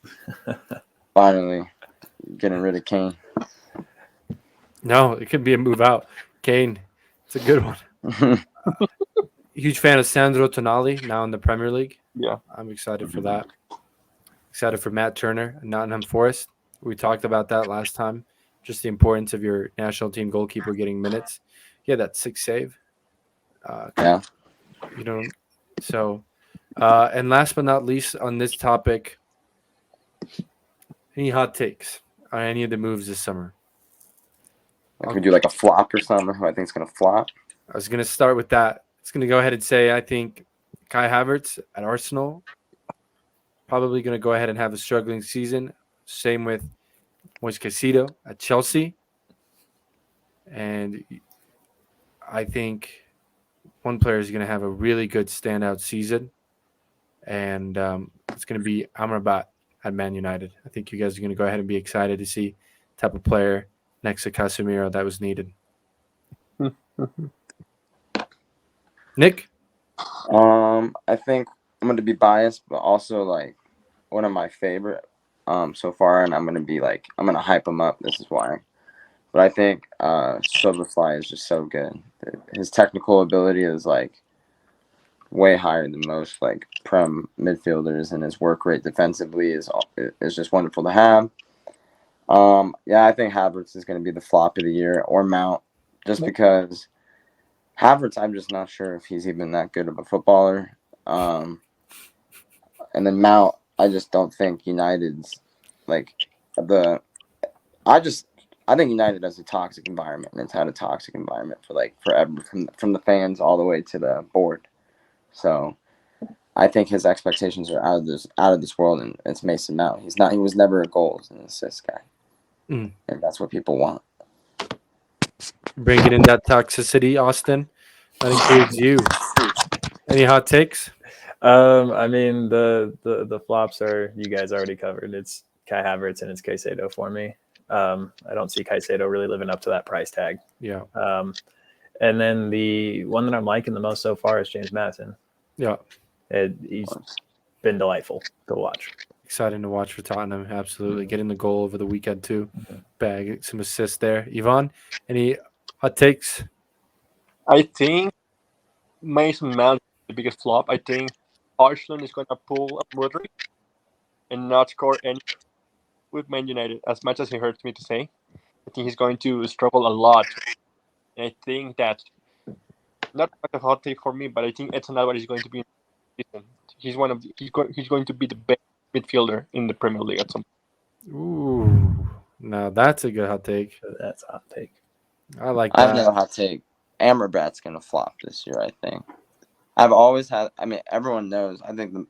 finally getting rid of Kane. No, it could be a move out. Kane, it's a good one. Huge fan of Sandro Tonali, now in the Premier League. Yeah. I'm excited for that. Excited for Matt Turner and Nottingham Forest. We talked about that last time. Just the importance of your national team goalkeeper getting minutes. Yeah, that 6 save. Yeah. And last but not least on this topic, any hot takes on any of the moves this summer? Like we do like a flop or something. Who I think is gonna flop. I was gonna start with that. just going to go ahead and say I think Kai Havertz at Arsenal probably going to go ahead and have a struggling season. Same with Moise Caicedo at Chelsea. And I think one player is going to have a really good standout season. And it's going to be Amrabat at Man United. I think you guys are going to go ahead and be excited to see the type of player next to Casemiro that was needed. Nick? I think I'm gonna be biased, but also like one of my favorite so far, and I'm gonna hype him up. This is why. But I think Soberfly is just so good. His technical ability is like way higher than most like prem midfielders, and his work rate defensively is just wonderful to have. Yeah, I think Havertz is going to be the flop of the year, or Mount, just because Havertz, I'm just not sure if he's even that good of a footballer. And then Mount, I just don't think United's like the. I think United has a toxic environment, and it's had a toxic environment for like forever, from the fans all the way to the board. So I think his expectations are out of this world, and it's Mason Mount. He was never a goals and assist guy, and that's what people want. Bringing in that toxicity, Austin. That includes you. Any hot takes? I mean, the flops are, you guys already covered. It's Kai Havertz and it's Caicedo for me. I don't see Caicedo really living up to that price tag. Yeah. And then the one that I'm liking the most so far is James Madison. Yeah. He's been delightful to watch. Exciting to watch for Tottenham. Absolutely. Getting the goal over the weekend too. Bag some assists there. Yvonne, any hot takes? I think Mason Mount is the biggest flop. I think Arsenal is going to pull a Modric and not score any with Man United, as much as it hurts me to say. I think he's going to struggle a lot. And I think that, not like a hot take for me, but I think Edson Alvarez is going to be in the season. He's going to be the best midfielder in the Premier League at some point. Ooh. Now that's a good hot take. That's a hot take. I like I that. have another hot take. Amrabat's going to flop this year, I think. I've always had, I mean, everyone knows, I think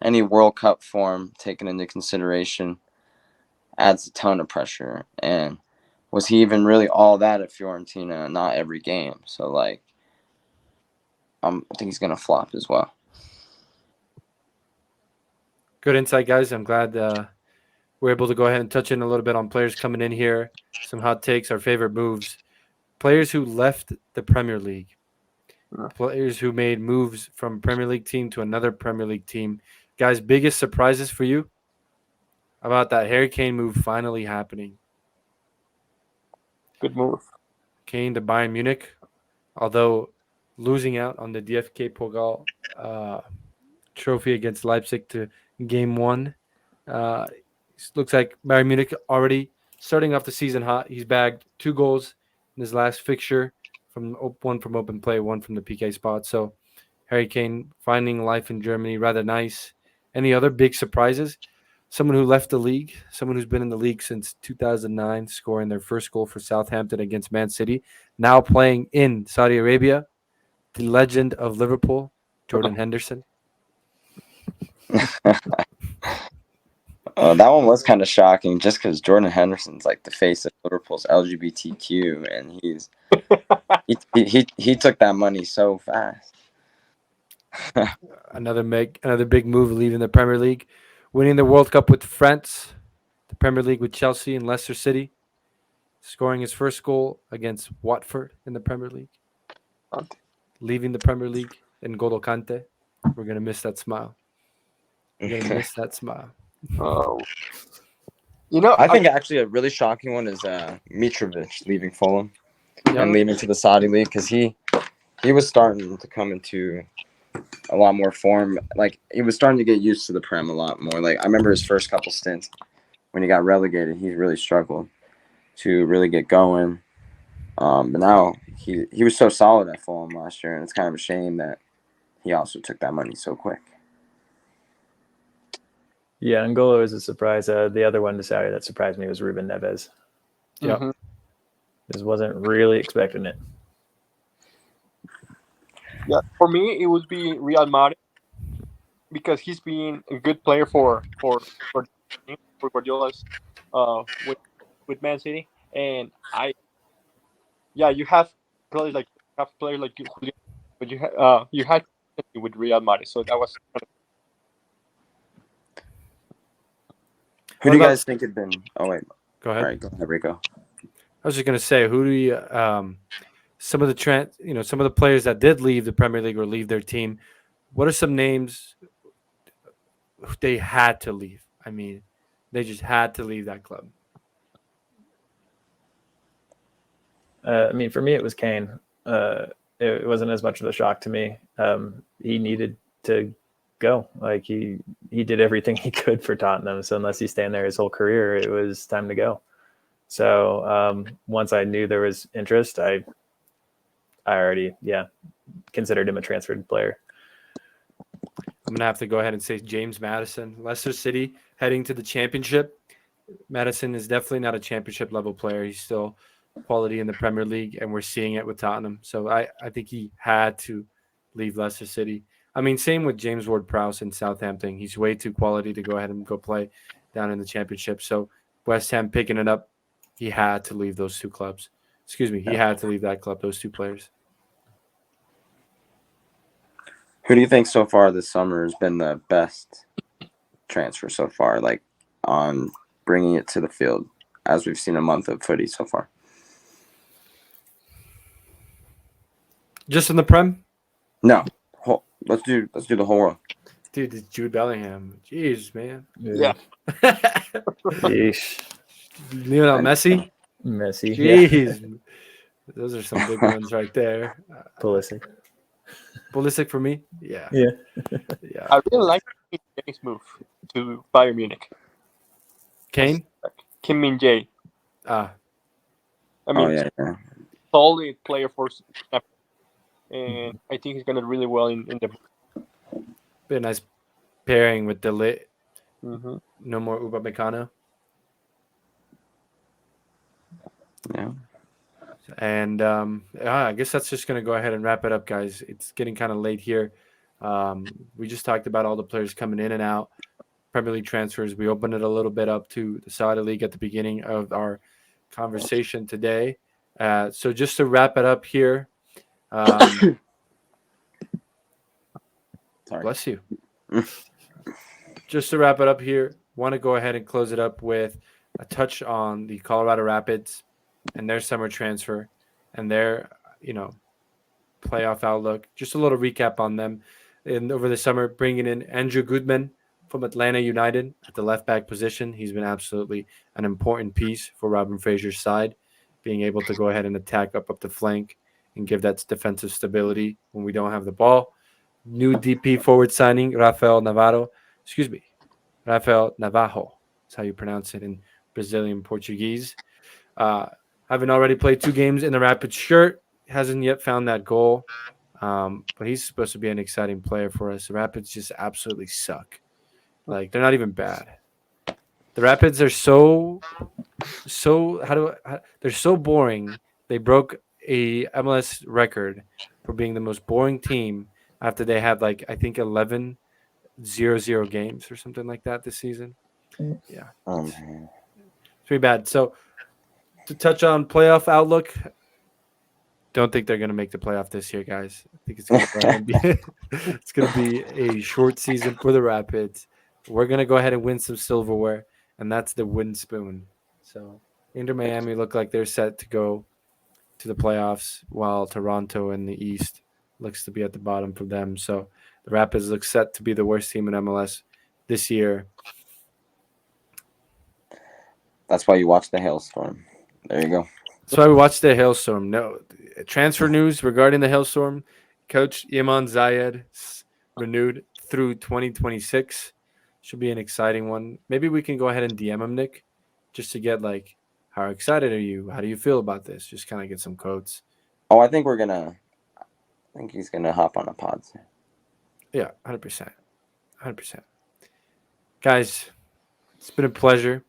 any World Cup form taken into consideration adds a ton of pressure. And was he even really all that at Fiorentina? Not every game. So, like, I think he's going to flop as well. Good insight, guys. I'm glad we're able to go ahead and touch in a little bit on players coming in here. Some hot takes, our favorite moves. Players who left the Premier League. Players who made moves from Premier League team to another Premier League team. Guys, biggest surprises for you? How about that Harry Kane move finally happening? Good move. Kane to Bayern Munich, although losing out on the DFK Pokal trophy against Leipzig to game 1. Looks like Bayern Munich already starting off the season hot. He's bagged 2 goals in his last fixture, one from open play, one from the PK spot. So Harry Kane finding life in Germany, rather nice. Any other big surprises? Someone who left the league, someone who's been in the league since 2009, scoring their first goal for Southampton against Man City, now playing in Saudi Arabia, the legend of Liverpool, Jordan Henderson. That one was kind of shocking, just because Jordan Henderson's like the face of Liverpool's LGBTQ, and he took that money so fast. Another big move, leaving the Premier League, winning the World Cup with France, the Premier League with Chelsea and Leicester City, scoring his first goal against Watford in the Premier League, leaving the Premier League in N'Golo Kante. We're gonna miss that smile. We're gonna miss that smile. Oh, I think actually a really shocking one is Mitrovic leaving Fulham and leaving to the Saudi league, because he was starting to come into a lot more form. Like, he was starting to get used to the Prem a lot more. Like, I remember his first couple stints when he got relegated, he really struggled to really get going. But now he was so solid at Fulham last year, and it's kind of a shame that he also took that money so quick. Yeah, N'Golo is a surprise. The other one decided that surprised me was Ruben Neves. Yeah. Mm-hmm. Just wasn't really expecting it. Yeah, for me it would be Real Madrid because he's been a good player for Guardiola's with Man City, and you have players like Julian, but you had with Real Madrid, so that was Who What do you about? guys think had been? Oh wait, Go all ahead. right, go ahead, Rico. I was just gonna say, who do you some of the some of the players that did leave the Premier League or leave their team? What are some names they had to leave? I mean, they just had to leave that club. I mean, for me, it was Kane. It wasn't as much of a shock to me. He needed to go. Like he did everything he could for Tottenham. So unless he's staying there his whole career, it was time to go. So once I knew there was interest, I already considered him a transferred player. I'm gonna have to go ahead and say James Madison, Leicester City heading to the championship. Madison is definitely not a championship level player. He's still quality in the Premier League, and we're seeing it with Tottenham. So I think he had to leave Leicester City. I mean, same with James Ward-Prowse in Southampton. He's way too quality to go ahead and go play down in the championship. So West Ham picking it up, he had to leave those two clubs. Excuse me, he had to leave that club, those two players. Who do you think so far this summer has been the best transfer so far? Like on bringing it to the field, as we've seen a month of footy so far. Just in the Prem? No, let's do the whole world. Dude, it's Jude Bellingham. Jeez, man. yeah. Yeesh. Lionel Messi? Messi. Jeez. Those are some big ones right there. Pulisic. Pulisic for me? Yeah. Yeah. Yeah. I really like Jae's move to Bayern Munich. Kane? Kim Min Jae. Ah. I mean, yeah. solid player for Snap, and I think he's gonna really well in the. Be a nice pairing with the lit. Mm-hmm. No more Upamecano. Yeah. And I guess that's just going to go ahead and wrap it up, guys. It's getting kind of late here. We just talked about all the players coming in and out, Premier League transfers. We opened it a little bit up to the Saudi League at the beginning of our conversation today. So just to wrap it up here, Sorry. bless you. Just to wrap it up here, want to go ahead and close it up with a touch on the Colorado Rapids and their summer transfer and their, playoff outlook. Just a little recap on them. And over the summer, bringing in Andrew Goodman from Atlanta United at the left back position. He's been absolutely an important piece for Robin Fraser's side, being able to go ahead and attack up the flank and give that defensive stability when we don't have the ball. New DP forward signing, Rafael Navajo. That's how you pronounce it in Brazilian Portuguese. Having already played 2 games in the Rapids shirt, hasn't yet found that goal. But he's supposed to be an exciting player for us. The Rapids just absolutely suck. Like, they're not even bad. The Rapids are they're so boring. They broke a MLS record for being the most boring team after they had, like, I think 11 0-0 games or something like that this season. Yeah. It's pretty bad. So to touch on playoff outlook, don't think they're going to make the playoff this year, guys. I think it's going to be a short season for the Rapids. We're going to go ahead and win some silverware, and that's the wooden spoon. So Inter Miami look like they're set to go to the playoffs, while Toronto in the East looks to be at the bottom for them. So the Rapids look set to be the worst team in MLS this year. That's why you watch the Hailstorm. There you go. That's why we watched the Hailstorm. No transfer news regarding the Hailstorm. Coach Iman Zayed renewed through 2026. Should be an exciting one. Maybe we can go ahead and DM him, Nick, just to get, like, how excited are you? How do you feel about this? Just kind of get some quotes. Oh, I think he's gonna hop on a pod. Yeah, 100%. 100%. Guys, it's been a pleasure.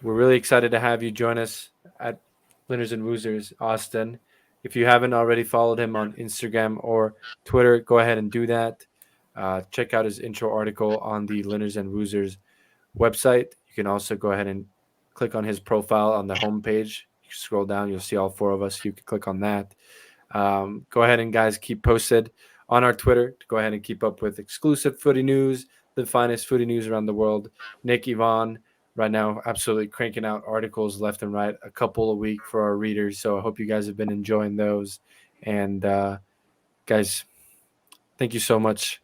We're really excited to have you join us at Linners and Wosers, Austin. If you haven't already followed him on Instagram or Twitter, go ahead and do that. Check out his intro article on the Linners and Wosers website. You can also go ahead and click on his profile on the homepage. You scroll down, you'll see all four of us. You can click on that. Go ahead and, guys, keep posted on our Twitter to go ahead and keep up with exclusive footy news, the finest footy news around the world. Nick, Yvonne, right now, absolutely cranking out articles left and right, a couple a week for our readers. So I hope you guys have been enjoying those. And guys, thank you so much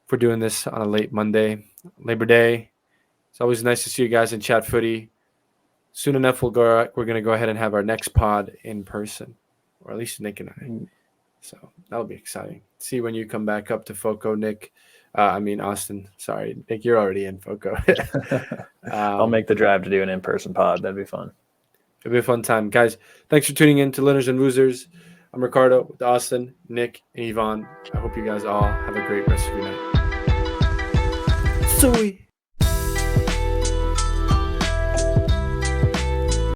for doing this on a late Monday, Labor Day. It's always nice to see you guys in chat footy. Soon enough, we're going to go ahead and have our next pod in person, or at least Nick and I. So that'll be exciting. See when you come back up to FOCO, Nick. Austin. Sorry, Nick, you're already in FOCO. I'll make the drive to do an in-person pod. That'd be fun. It'll be a fun time. Guys, thanks for tuning in to Linners and Wosers. I'm Ricardo with Austin, Nick, and Yvonne. I hope you guys all have a great rest of your night. Sweet.